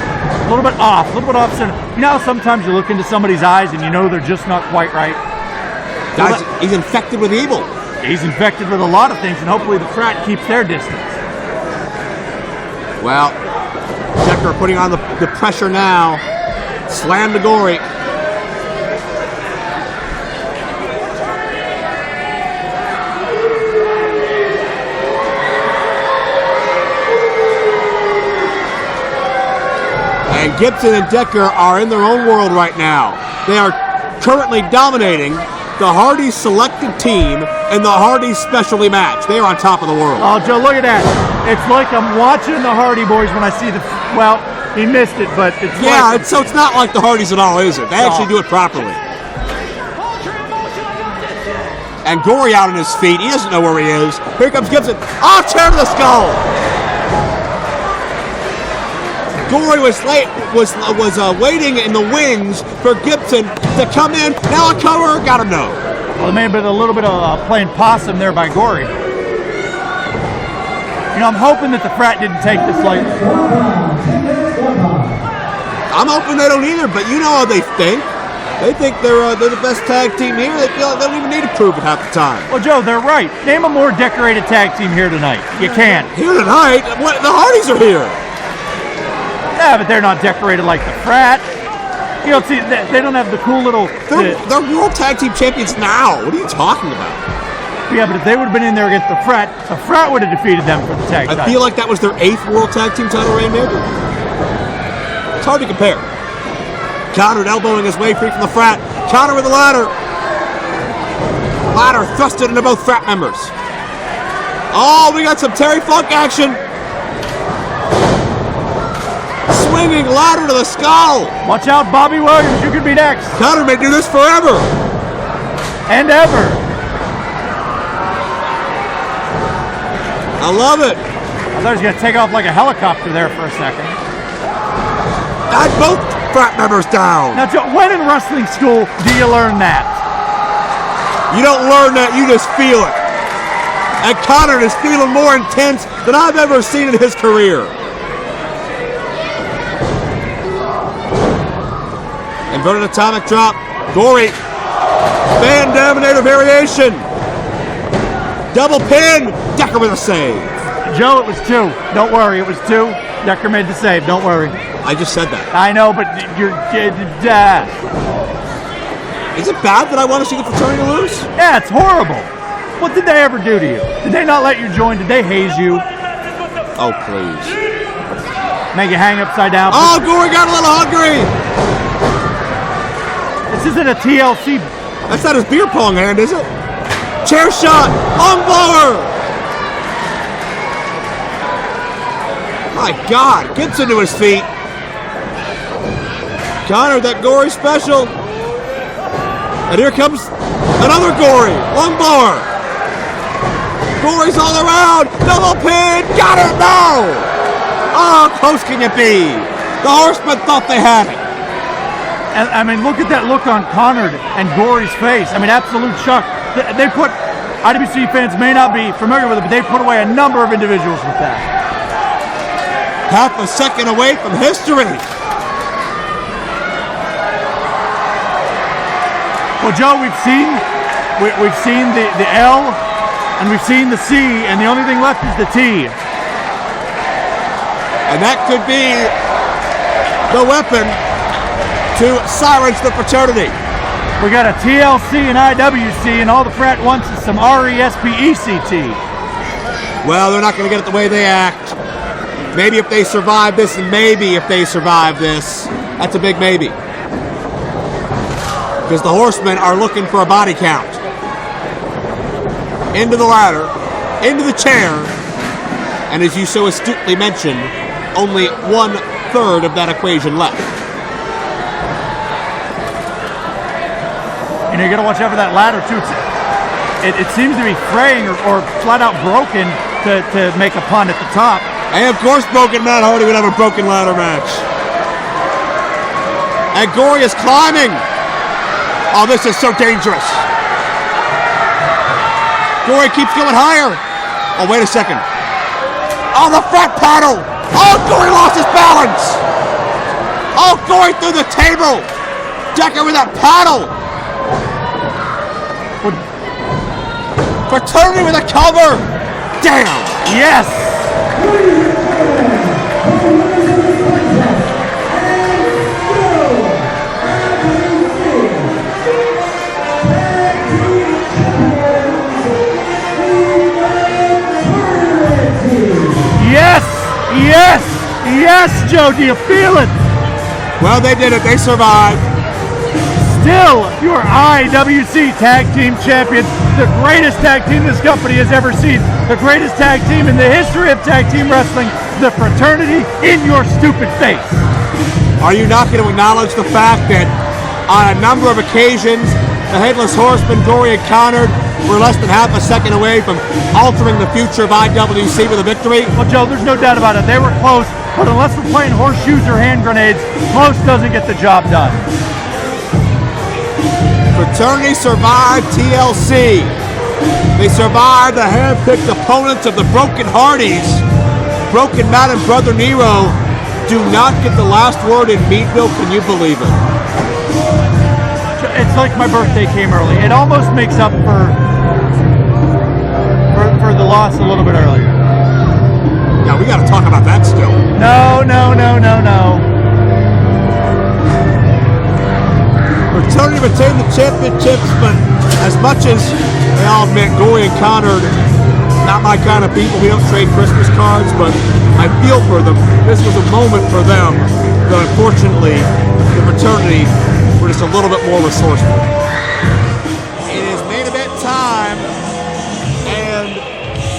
off center. You know how sometimes you look into somebody's eyes and you know they're just not quite right? Guys, he's infected with evil. He's infected with a lot of things, and hopefully the Frat keeps their distance. Well, Decker putting on the pressure now. Slam to Gory. And Gibson and Decker are in their own world right now. They are currently dominating the Hardy's selected team in the Hardy's specialty match. They are on top of the world. Oh, Joe, look at that. It's like I'm watching the Hardy Boys when I see well, he missed it, but it's so it's not like the Hardys at all, is it? They actually do it properly. And Gory out on his feet. He doesn't know where he is. Here comes Gibson. Oh, chair to the skull. Gory was waiting in the wings for Gibson to come in. Now a cover, got him no. Well, there may have been a little bit of playing possum there by Gory. You know, I'm hoping that the Frat didn't take this lightly. I'm hoping they don't either, but you know how they think. They think they're the best tag team here. They feel like they don't even need to prove it half the time. Well, Joe, they're right. Name a more decorated tag team here tonight. You can't. Here tonight? What? The Hardys are here. Yeah, but they're not decorated like the Frat. You don't see, they don't have the cool little... They're World Tag Team Champions now. What are you talking about? Yeah, but if they would have been in there against the Frat would have defeated them for the tag title. I feel like that was their 8th World Tag Team title reign, maybe. It's hard to compare. Conard elbowing his way free from the Frat. Conard with the ladder. Ladder thrusted into both Frat members. Oh, we got some Terry Funk action. Swinging ladder to the skull. Watch out, Bobby Williams. You could be next. Conard may do this forever. And ever. I love it. I thought he was going to take off like a helicopter there for a second. Got both Frat members down. Now, Joe, when in wrestling school do you learn that? You don't learn that, you just feel it. And Conard is feeling more intense than I've ever seen in his career. Inverted atomic drop. Gory. Fan Dominator variation. Double pin. Decker with a save. Joe, it was 2. Don't worry, it was 2. Decker made the save. Don't worry. I just said that. I know, but you're... Is it bad that I want to see the Fraternity lose? Yeah, it's horrible. What did they ever do to you? Did they not let you join? Did they haze you? Oh, please. Make you hang upside down? Oh, Gory got a little hungry. This isn't a TLC. That's not his beer pong hand, is it? Chair shot. Lung blower. My God. Gibson to his feet. Conard, that Gory special. And here comes another Gory. Lung blower. Gory's all around. Double pin. Got it. No. Oh, close can it be? The Horsemen thought they had it. And I mean, look at that look on Conard and Gory's face. I mean, absolute shock. They put, IWC fans may not be familiar with it, but they put away a number of individuals with that. Half a second away from history. Well, Joe, we've seen the L, and we've seen the C, and the only thing left is the T. And that could be the weapon to silence the Fraternity. We got a TLC and IWC, and all the Frat wants is some RESPECT. Well, they're not going to get it the way they act. Maybe if they survive this, and maybe if they survive this. That's a big maybe. because the Horsemen are looking for a body count. Into the ladder, into the chair, and as you so astutely mentioned, only 1/3 of that equation left. And you got to watch out for that ladder too. It seems to be fraying or flat out broken to make a pun at the top. And of course, Broken Matt Hardy would have a broken ladder match. And Gory is climbing. Oh, this is so dangerous. Gory keeps going higher. Oh, wait a second. Oh, the front paddle. Oh, Gory lost his balance. Oh, Gory through the table. Decker with that paddle. Fraternity with a cover. Damn. Yes. Yes. Yes. Yes, Joe. Do you feel it? Well, they did it. They survived. Still, your IWC Tag Team Champions, the greatest tag team this company has ever seen, the greatest tag team in the history of tag team wrestling, the Fraternity, in your stupid face. Are you not going to acknowledge the fact that on a number of occasions, the Headless Horsemen, Gory and Conard, were less than half a second away from altering the future of IWC with a victory? Well, Joe, there's no doubt about it. They were close, but unless we're playing horseshoes or hand grenades, close doesn't get the job done. Fraternity survived TLC. They survived the hand-picked opponents of the Broken Hardys. Broken Matt and Brother Nero do not get the last word in Meadville. Can you believe it? It's like my birthday came early. It almost makes up for the loss a little bit earlier. Yeah, we got to talk about that still. No. Fraternity retained the championships, but as much as they all admit Gory and Conard, not my kind of people, we don't trade Christmas cards, but I feel for them. This was a moment for them that unfortunately the Fraternity were just a little bit more resourceful. It is main event time, and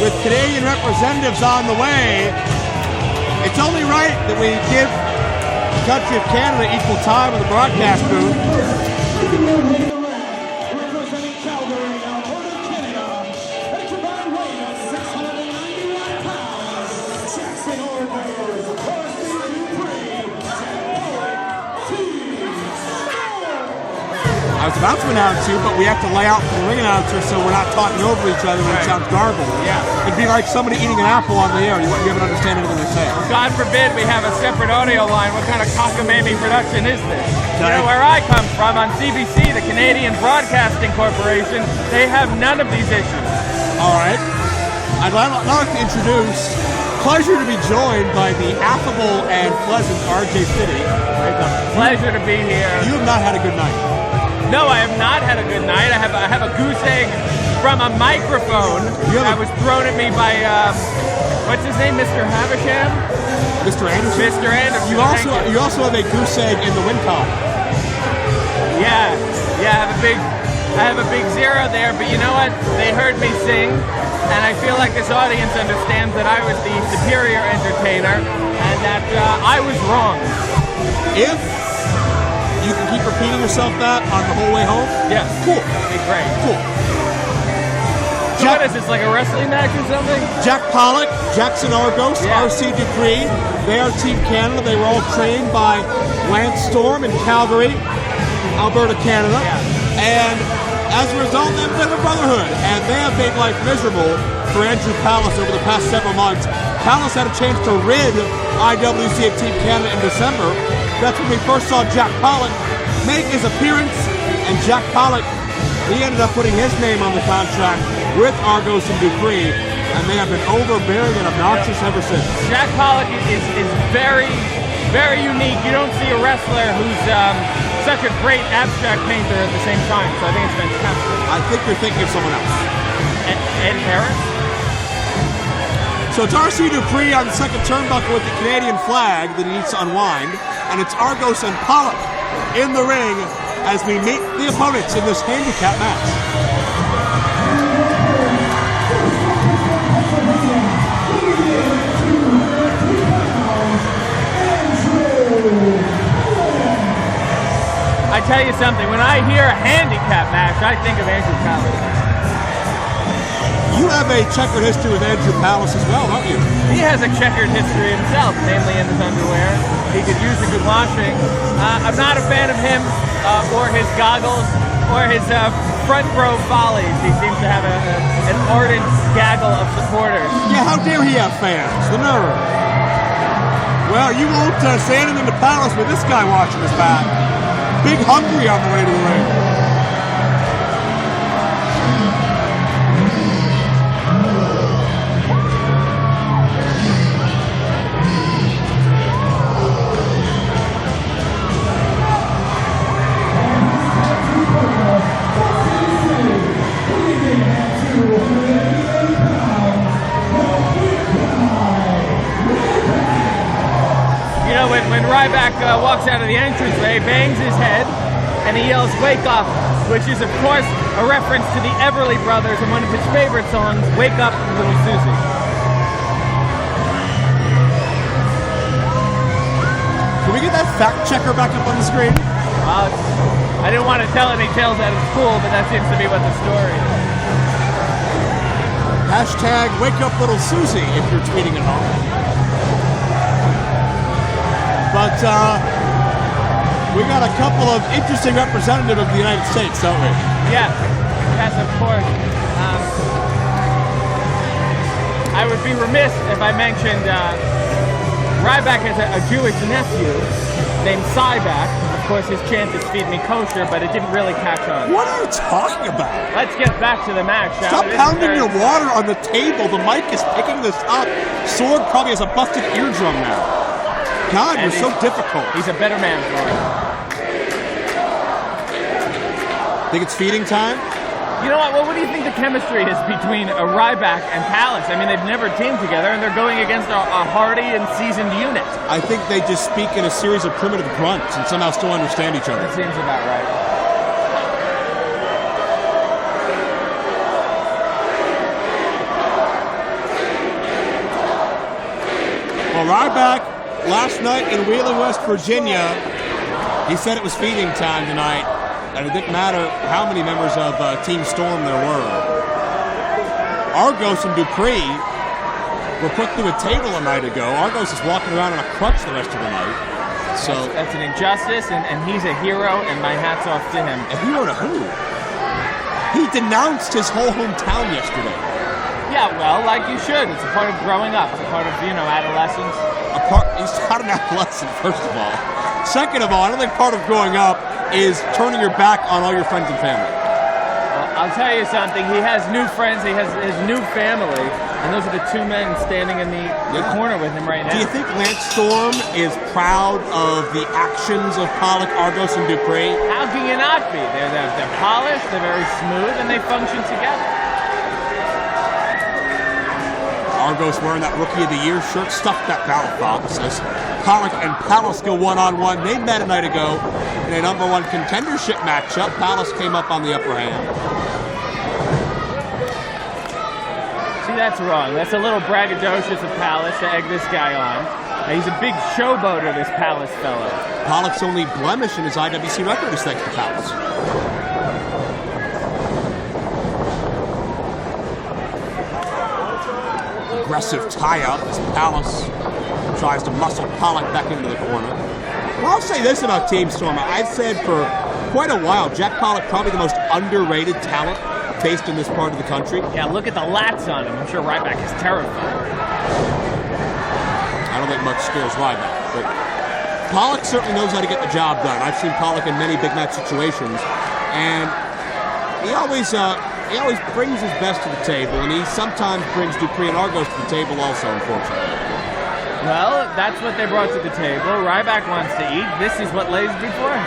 with Canadian representatives on the way, it's only right that we give the country of Canada equal time in the broadcast booth. Representing Calgary, Alberta, Canada, featured by weight of 691 pounds, Jaxon Orvers, Horsemen, Dupree, I was about to announce you, but we have to lay out for the ring announcer so we're not talking over each other and it sounds garbled. Yeah. It'd be like somebody eating an apple on the air. You wouldn't be able to understand anything they say. God forbid we have a separate audio line. What kind of cockamamie production is this? You know, where I come from, on CBC, the Canadian Broadcasting Corporation, they have none of these issues. All right. I'd like to introduce, pleasure to be joined by the affable and pleasant RJ City. Pleasure to be here. You have not had a good night. No, I have not had a good night. I have a goose egg from a microphone that was thrown at me by, what's his name, Mr. Havisham? Mr. Anderson? Mr. Anderson. You also have a goose egg in the WinCom. Yeah, I have a big zero there, but you know what? They heard me sing, and I feel like this audience understands that I was the superior entertainer, and that I was wrong. If you can keep repeating yourself that on the whole way home? Yes. Cool. That'd be great. Cool. So what is this, like a wrestling match or something? Jack Pollock, Jaxon Argos, RC Dupree, they are Team Canada. They were all trained by Lance Storm in Calgary, Alberta, Canada. Yeah. And as a result, they've been a brotherhood. And they have made life miserable for Andrew Palace over the past several months. Palace had a chance to rid IWC of Team Canada in December. That's when we first saw Jack Pollock make his appearance. And Jack Pollock, he ended up putting his name on the contract with Argos and Dupree, and they have been overbearing and obnoxious ever since. Jack Pollock is very, very unique. You don't see a wrestler who's such a great abstract painter at the same time, so I think it's fantastic. I think you're thinking of someone else. Ed Harris? So it's RC Dupree on the second turnbuckle with the Canadian flag that he needs to unwind, and it's Argos and Pollock in the ring as we meet the opponents in this handicap match. I tell you something, when I hear a handicap match, I think of Andrew Palace. You have a checkered history with Andrew Palace as well, don't you? He has a checkered history himself, mainly in his underwear. He could use a good washing. I'm not a fan of him or his goggles or his front row follies. He seems to have an ardent gaggle of supporters. Yeah, how dare he have fans? The nerve. Well, you won't say anything to Palace with this guy washing his back. Big hungry on the way to the ring. When Ryback walks out of the entranceway, bangs his head, and he yells, "Wake up," which is, of course, a reference to the Everly Brothers and one of his favorite songs, "Wake Up, Little Susie." Can we get that fact checker back up on the screen? Well, I didn't want to tell any tales out of school, but that seems to be what the story is. Hashtag wake up little Susie if you're tweeting at home. But we got a couple of interesting representatives of the United States, don't we? Yes, of course. I would be remiss if I mentioned Ryback has a Jewish nephew named Cyback. Of course, his chant is "Feed me kosher," but it didn't really catch on. What are you talking about? Let's get back to the match, shall we? Stop pounding your water on the table. The mic is picking this up. Sword probably has a busted eardrum now. God, you're so difficult. He's a better man for it. Think it's feeding time? You know what? Well, what do you think the chemistry is between Ryback and Palace? I mean, they've never teamed together, and they're going against a hardy and seasoned unit. I think they just speak in a series of primitive grunts and somehow still understand each other. That seems about right. Well, Ryback, last night in Wheeling, West Virginia, he said it was feeding time tonight, and it didn't matter how many members of Team Storm there were. Argos and Dupree were put through a table a night ago. Argos is walking around on a crutch the rest of the night. So that's an injustice, and he's a hero, and my hat's off to him. A hero to who? He denounced his whole hometown yesterday. Yeah, well, like you should. It's a part of growing up. It's a part of, adolescence. He's not an adolescent, first of all. Second of all, I don't think part of growing up is turning your back on all your friends and family. Well, I'll tell you something. He has new friends. He has his new family. And those are the two men standing in the corner with him right now. Do you think Lance Storm is proud of the actions of Pollock, Argos, and Dupree? How can you not be? They're polished, they're very smooth, and they function together. Argos wearing that Rookie of the Year shirt, stuffed that battle fox as Pollock and Palace go one-on-one. They met a night ago in a number one contendership matchup. Palace came up on the upper hand. See, that's wrong. That's a little braggadocious of Palace to egg this guy on. He's a big showboater, this Palace fellow. Pollock's only blemish in his IWC record is thanks to Palace. Aggressive tie-up as Palace tries to muscle Pollock back into the corner. Well, I'll say this about Team Storm. I've said for quite a while, Jack Pollock probably the most underrated talent based in this part of the country. Yeah, look at the lats on him. I'm sure Ryback is terrified. I don't think much scares Ryback, but Pollock certainly knows how to get the job done. I've seen Pollock in many big match situations, and he always brings his best to the table, and he sometimes brings Dupree and Argos to the table also, unfortunately. Well, that's what they brought to the table. Ryback wants to eat. This is what lays before him.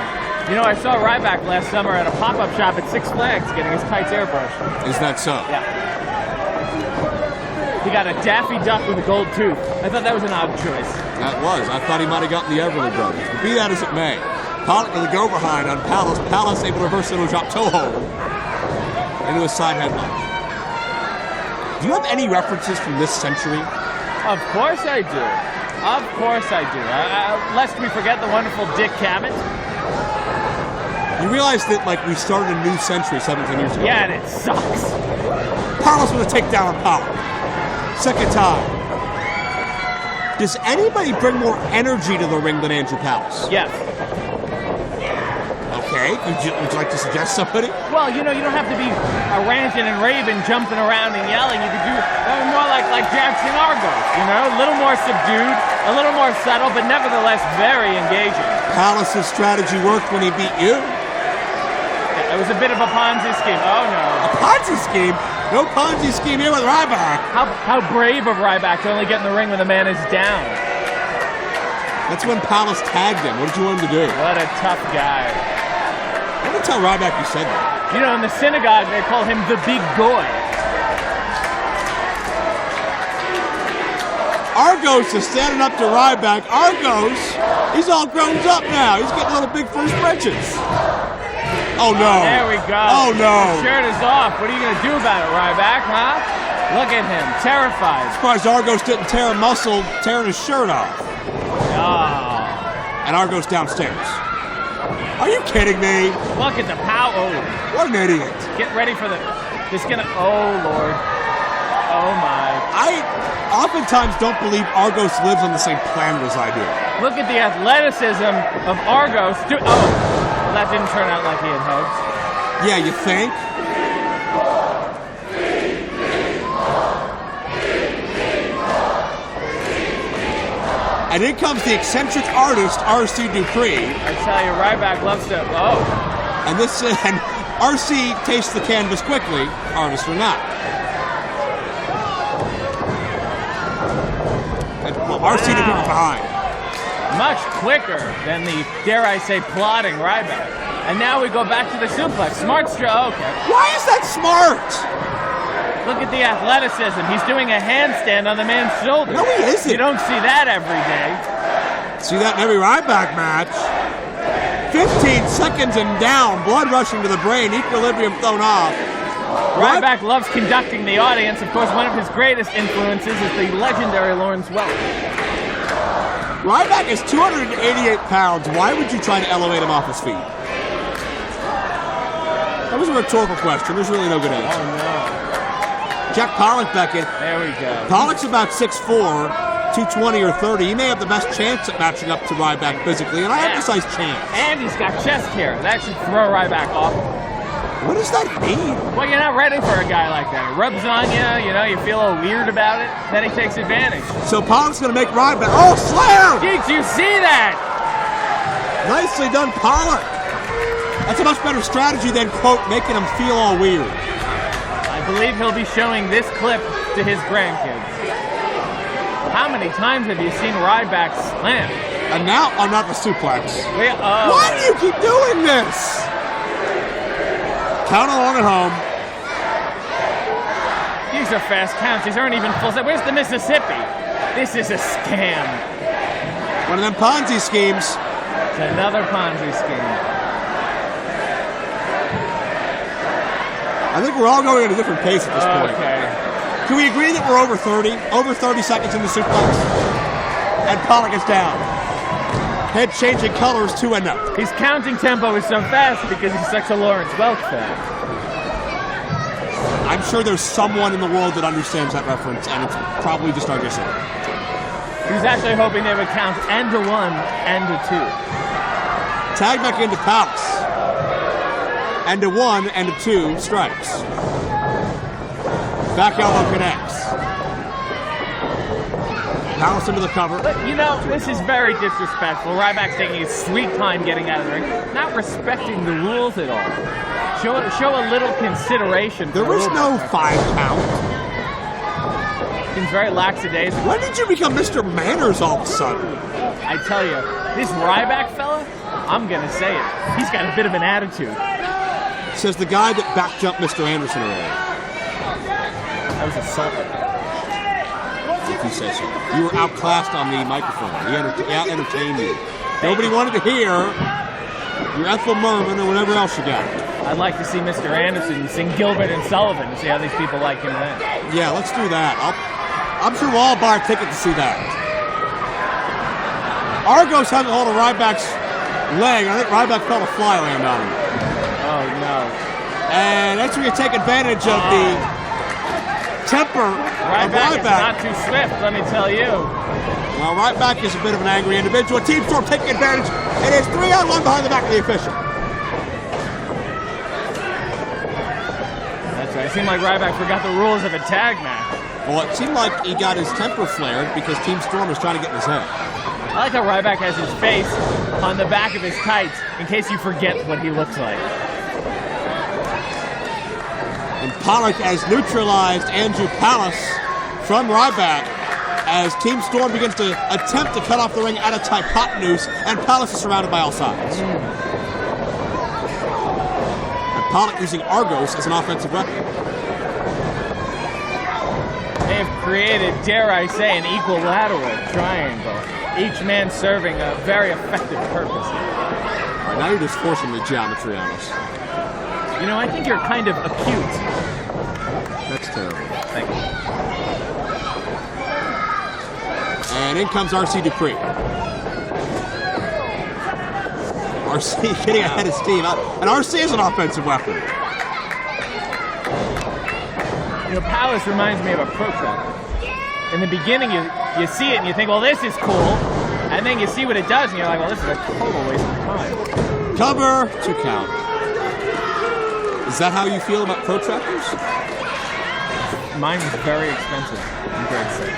You know, I saw Ryback last summer at a pop-up shop at Six Flags getting his kites airbrushed. Is that so? Yeah. He got a Daffy Duck with a gold tooth. I thought that was an odd choice. That was. I thought he might have gotten the Everly Brothers. But be that as it may, Pollock with a go behind on Palace. Palace able to reverse into a drop toe hold into a side headlock. Do you have any references from this century? Of course I do. Of course I do. Lest we forget the wonderful Dick Cavett. You realize that, like, we started a new century 17 years ago? Yeah, and it sucks. Palace with a takedown on Pollock. Second time. Does anybody bring more energy to the ring than Andrew Palace? Yes. Okay. Would you like to suggest somebody? Well, you know, you don't have to be a ranting and raving, jumping around and yelling. You could do more like Jaxon Argos, you know? A little more subdued, a little more subtle, but nevertheless very engaging. Palace's strategy worked when he beat you? It was a bit of a Ponzi scheme. Oh, no. A Ponzi scheme? No Ponzi scheme here with Ryback. How brave of Ryback to only get in the ring when the man is down. That's when Palace tagged him. What did you want him to do? What a tough guy. I'm going to tell Ryback you said that. You know, in the synagogue, they call him the Big Goy. Argos is standing up to Ryback. Argos, he's all grown up now. He's getting a little big for his britches. Oh, no. There we go. Oh, no. The shirt is off. What are you going to do about it, Ryback, huh? Look at him, terrified. Surprised Argos didn't tear a muscle tearing his shirt off. Oh. And Argos downstairs. Are you kidding me? Look at the power. Oh. What an idiot. Get ready for the... He's going to... Oh, Lord. Oh, my. I oftentimes don't believe Argos lives on the same planet as I do. Look at the athleticism of Argos. Well, that didn't turn out like he had hoped. Yeah, you think? And in comes the eccentric artist, R.C. Dupree. I tell you, Ryback loves to... Oh. And R.C. tastes the canvas quickly, artist or not. And R.C. Dupree behind. Much quicker than the, dare I say, plodding Ryback. And now we go back to the suplex. Smart stroke. Okay. Why is that smart? Look at the athleticism. He's doing a handstand on the man's shoulder. No, he isn't. You don't see that every day. See that in every Ryback match. 15 seconds and down. Blood rushing to the brain. Equilibrium thrown off. Ryback loves conducting the audience. Of course, one of his greatest influences is the legendary Lawrence Welk. Ryback is 288 pounds. Why would you try to elevate him off his feet? That was a rhetorical question. There's really no good answer. Oh, no. Jack Pollock back in. There we go. Pollock's about 6'4", 220 or 30. He may have the best chance at matching up to Ryback physically, and I emphasize chance. And he's got chest hair. That should throw Ryback off. What does that mean? Well, you're not ready for a guy like that. It rubs on you know, you feel a little weird about it, then he takes advantage. So Pollock's going to make Ryback. Oh, slam! Did you see that? Nicely done, Pollock. That's a much better strategy than, quote, making him feel all weird. I believe he'll be showing this clip to his grandkids. How many times have you seen Ryback slam? And now, I'm not the suplex. Oh. Why do you keep doing this? Count along at home. These are fast counts. These aren't even full set. Where's the Mississippi? This is a scam. One of them Ponzi schemes. It's another Ponzi scheme. I think we're all going at a different pace at this point. Okay. Can we agree that we're over 30? Over 30 seconds in the suplex? And Pollock is down. Head changing colors to a no. His counting tempo is so fast because he's such a Lawrence Welk fan. I'm sure there's someone in the world that understands that reference, and it's probably just our guessing. He was actually hoping they would count and a 1 and a 2. Tag back into Palace. And a 1 and a 2 strikes. Back elbow connects. Palace into the cover. But, you know, this is very disrespectful. Ryback's taking his sweet time getting out of the ring, not respecting the rules at all. Show a little consideration. There was no 5 count. Seems very lackadaisical. When did you become Mr. Manners all of a sudden? I tell you, this Ryback fella, I'm going to say it. He's got a bit of an attitude. Says the guy that back jumped Mr. Anderson earlier. I was assaulted. If you say so. You were outclassed on the microphone. He out-entertained you. Nobody wanted to hear your Ethel Merman, or whatever else you got. I'd like to see Mr. Anderson sing Gilbert and Sullivan and see how these people like him then. Yeah, let's do that. I'm sure we'll all buy a ticket to see that. Argos has a hold of Ryback's leg. I think Ryback felt a fly land on him. Oh, no. And that's where you take advantage of the temper of Ryback is Ryback. not too swift, let me tell you. Well, Ryback is a bit of an angry individual. Team Storm taking advantage. It is 3-on-1 behind the back of the official. That's right. It seemed like Ryback forgot the rules of a tag match. Well, it seemed like he got his temper flared because Team Storm was trying to get in his head. I like how Ryback has his face on the back of his tights in case you forget what he looks like. And Pollock has neutralized Andrew Palace from Ryback as Team Storm begins to attempt to cut off the ring at a tight hypotenuse, and Palace is surrounded by all sides. And Pollock using Argos as an offensive weapon. They have created, dare I say, an equilateral triangle, each man serving a very effective purpose. All right, now you're just forcing the geometry on us. You know, I think you're kind of acute. That's terrible. Thank you. And in comes RC Dupree. RC getting ahead of steam. And RC is an offensive weapon. You know, Palace reminds me of a protractor. In the beginning, you see it and you think, well, this is cool. And then you see what it does and you're like, well, this is a total waste of time. Cover to count. Is that how you feel about protractors? Mine was very expensive in grade 6.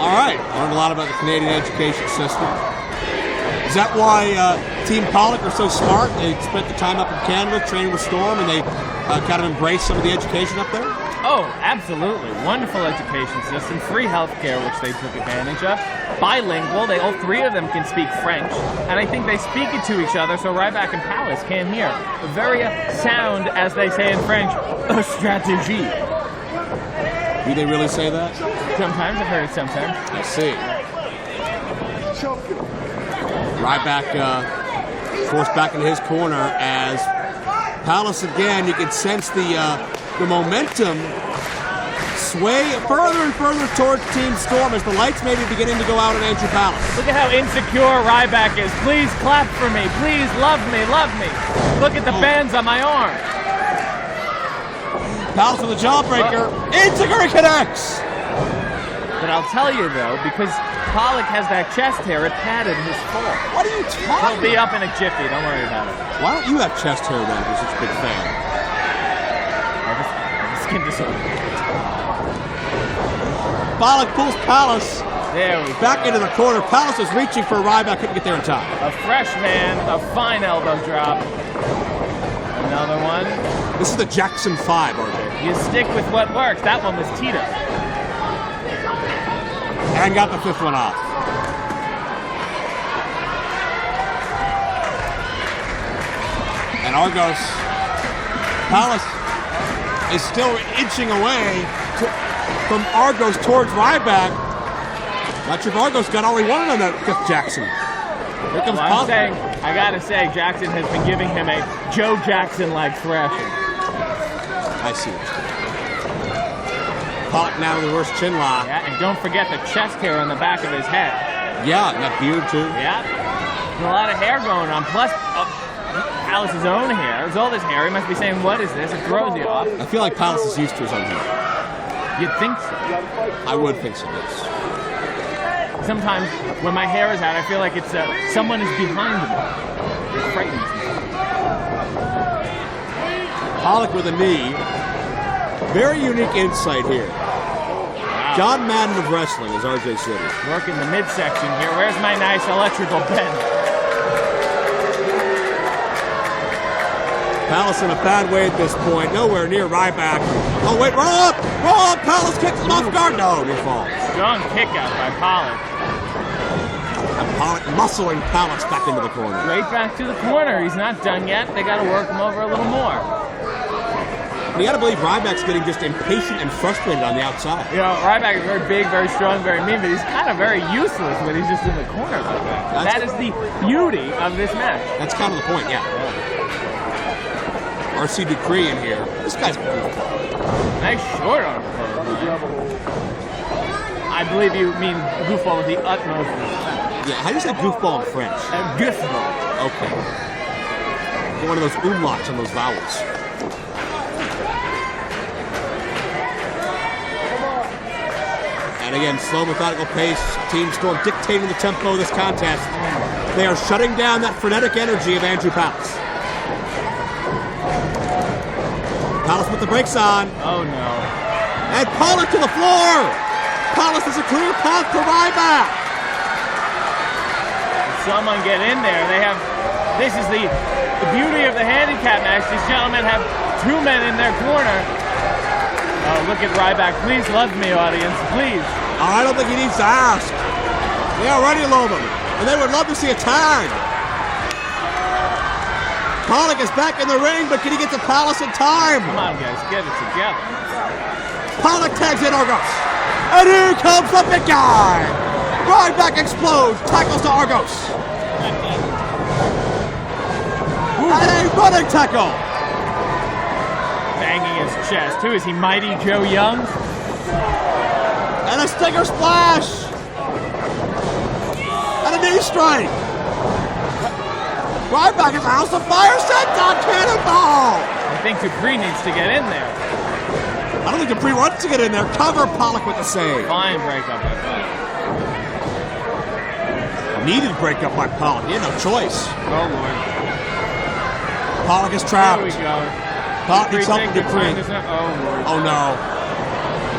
All right, learned a lot about the Canadian education system. Is that why Team Pollock are so smart? They spent the time up in Canada training with Storm, and they kind of embraced some of the education up there? Oh, absolutely. Wonderful education system, free healthcare, which they took advantage of. Bilingual, all three of them can speak French, and I think they speak it to each other so Ryback and Palace can hear. Very sound, as they say in French, a stratégie. Do they really say that? Sometimes, I've heard it sometimes. I see. Ryback forced back into his corner as Palace again, you can sense the momentum sway further and further towards Team Storm as the lights may be beginning to go out on Andrew Palace. Look at how insecure Ryback is. Please clap for me. Please love me. Love me. Look at the bands on my arm. Palace with a jawbreaker. Insecure connects. But I'll tell you though, because Pollock has that chest hair, it padded his fall. What are you talking about? He'll be up in a jiffy. Don't worry about it. Why don't you have chest hair then if you're such a big fan? I have skin disorder. Pollock pulls Palace there we back go. into the corner. Palace is reaching for Ryback, couldn't get there in time. A fresh man, a fine elbow drop. Another one. This is the Jaxon 5, RJ. You stick with what works. That one was Tito. And got the fifth one off. And Argos. Palace is still inching away from Argos towards Ryback. Not sure if Argos got all he wanted on that fifth Jaxon. Here comes Pollock. I gotta say, Jaxon has been giving him a Joe Jackson-like thrashing. I see. Pollock now with the reverse chin lock. Yeah, and don't forget the chest hair on the back of his head. Yeah, and that beard too. Yeah, there's a lot of hair going on. Plus, Palace's own hair. There's all this hair. He must be saying, what is this? It throws you off. I feel like Palace is used to his own hair. You'd think so. I would think so, yes. Sometimes when my hair is out, I feel like it's someone is behind me. It frightens me. Pollock with a knee. Very unique insight here. Wow. John Madden of wrestling is RJ City. Working the midsection here. Where's my nice electrical bend? Palace in a bad way at this point. Nowhere near Ryback. Oh, wait, roll up! Roll up! Palace kicks him off guard. No, he falls. Strong kick out by Pollock. And Pollock muscling Palace back into the corner. Right back to the corner. He's not done yet. They got to work him over a little more. But you got to believe Ryback's getting just impatient and frustrated on the outside. You know, Ryback is very big, very strong, very mean, but he's kind of very useless when he's just in the corner like that. That is the beauty of this match. That's kind of the point, yeah. RC Dupree in here. This guy's a goofball. Nice short arm. I believe you mean goofball with the utmost respect. Yeah, how do you say goofball in French? Goofball. Okay. Get one of those umlauts on those vowels. And again, slow, methodical pace. Team Storm dictating the tempo of this contest. They are shutting down that frenetic energy of Andrew Palace. Palace with the brakes on. Oh no. And Pollock to the floor. Palace is a clear path to Ryback. Someone get in there. They have. This is the beauty of the handicap match. These gentlemen have two men in their corner. Oh, look at Ryback. Please love me, audience. Please. I don't think he needs to ask. They already love him. And they would love to see a tag. Pollock is back in the ring, but can he get to Palace in time? Come on, guys. Get it together. Pollock tags in Argos. And here comes the big guy. Ryback explodes. Tackles to Argos. And a running tackle. Banging his chest. Who is he, Mighty Joe Young? And a stinger splash. And a knee strike. Ryback is a house of fire. Sent on cannonball. I think Dupree needs to get in there. I don't think Dupree wants to get in there. Cover Pollock with the save. Fine breakup, I think. Needed breakup by Pollock. He had no choice. Oh, Lord. Pollock is trapped. Here we go. Pollock needs help from Dupree. Oh, Lord. Oh, no.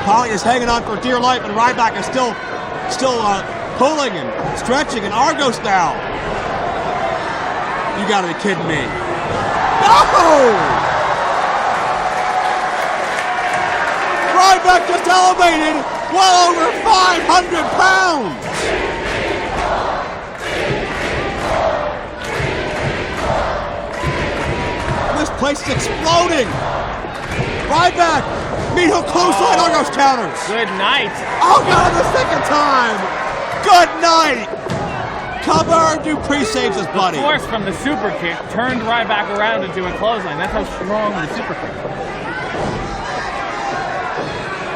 Pollock is hanging on for dear life, and Ryback is still pulling and stretching, and Argos now. You gotta be kidding me. No! Ryback just elevated well over 500 pounds. This place is exploding. Ryback, Meadville clothesline, Argos counters. Good night. Oh, God, the second time. Good night. Cover, Dupree saves his buddy. The force from the super kick turned Ryback around into a clothesline. That's how strong the super kick is.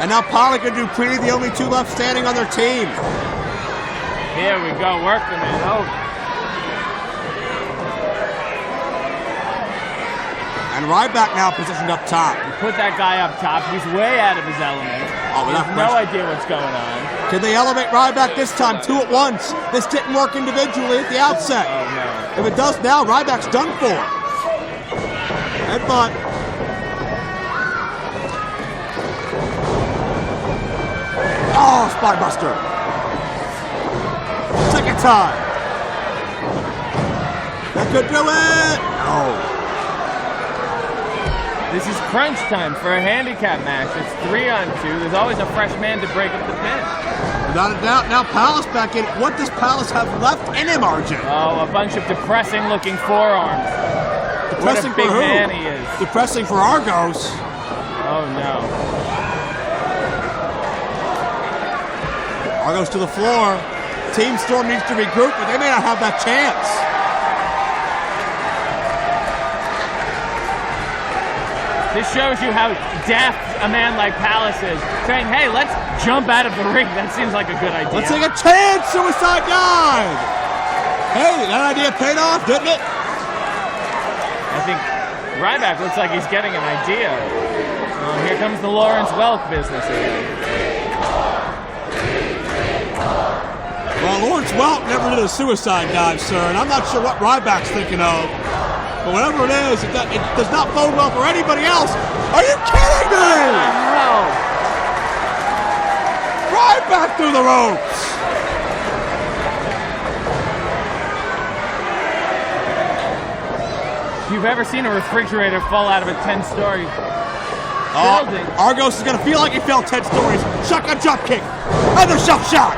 And now Pollock and Dupree, the only two left standing on their team. Here we go, working it over. And Ryback now positioned up top. You put that guy up top. He's way out of his element. Oh, he has no idea what's going on. Can they elevate Ryback this time? Two at once. This didn't work individually at the outset. Oh, no. If it does now, Ryback's done for. Headbutt. Oh, spinebuster. Second time. That could do it. No. This is crunch time for a handicap match. It's 3-on-2. There's always a fresh man to break up the pin. Without a doubt, now Palace back in. What does Palace have left in him, RJ? Oh, a bunch of depressing-looking forearms. Depressing what a big for who? man he is. Depressing for Argos. Oh, no. Argos to the floor. Team Storm needs to regroup, but they may not have that chance. This shows you how deft a man like Palace is. Saying, hey, let's jump out of the ring. That seems like a good idea. Let's take a chance, suicide dive. Hey, that idea paid off, didn't it? I think Ryback looks like he's getting an idea. Here comes the Lawrence Welk business again. Well, Lawrence Welk never did a suicide dive, sir, and I'm not sure what Ryback's thinking of. But whatever it is, it does not bode well for anybody else. Are you kidding me? No. Ryback through the ropes. If you've ever seen a refrigerator fall out of a 10-story building. Argos is going to feel like he fell 10 stories. Shotgun drop kick. And a shell shock.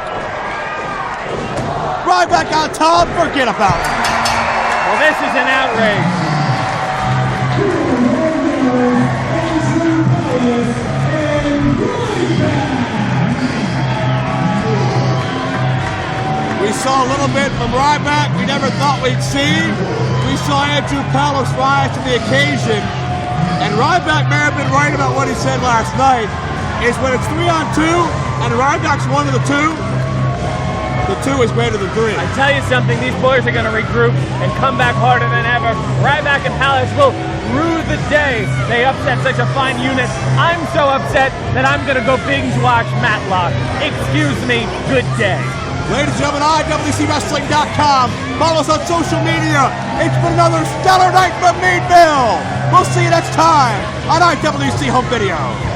Ryback on top. Forget about it. Well, this is an outrage. saw a little bit from Ryback we never thought we'd see. We saw Andrew Pollock rise to the occasion. And Ryback may have been right about what he said last night, is when it's 3-on-2 and Ryback's one of the two, the 2 is greater than 3. I tell you something, these boys are going to regroup and come back harder than ever. Ryback and Palace will rue the day they upset such a fine unit. I'm so upset that I'm going to go binge watch Matlock. Excuse me, good day. Ladies and gentlemen, IWCWrestling.com. Follow us on social media. It's been another stellar night from Meadville. We'll see you next time on IWC Home Video.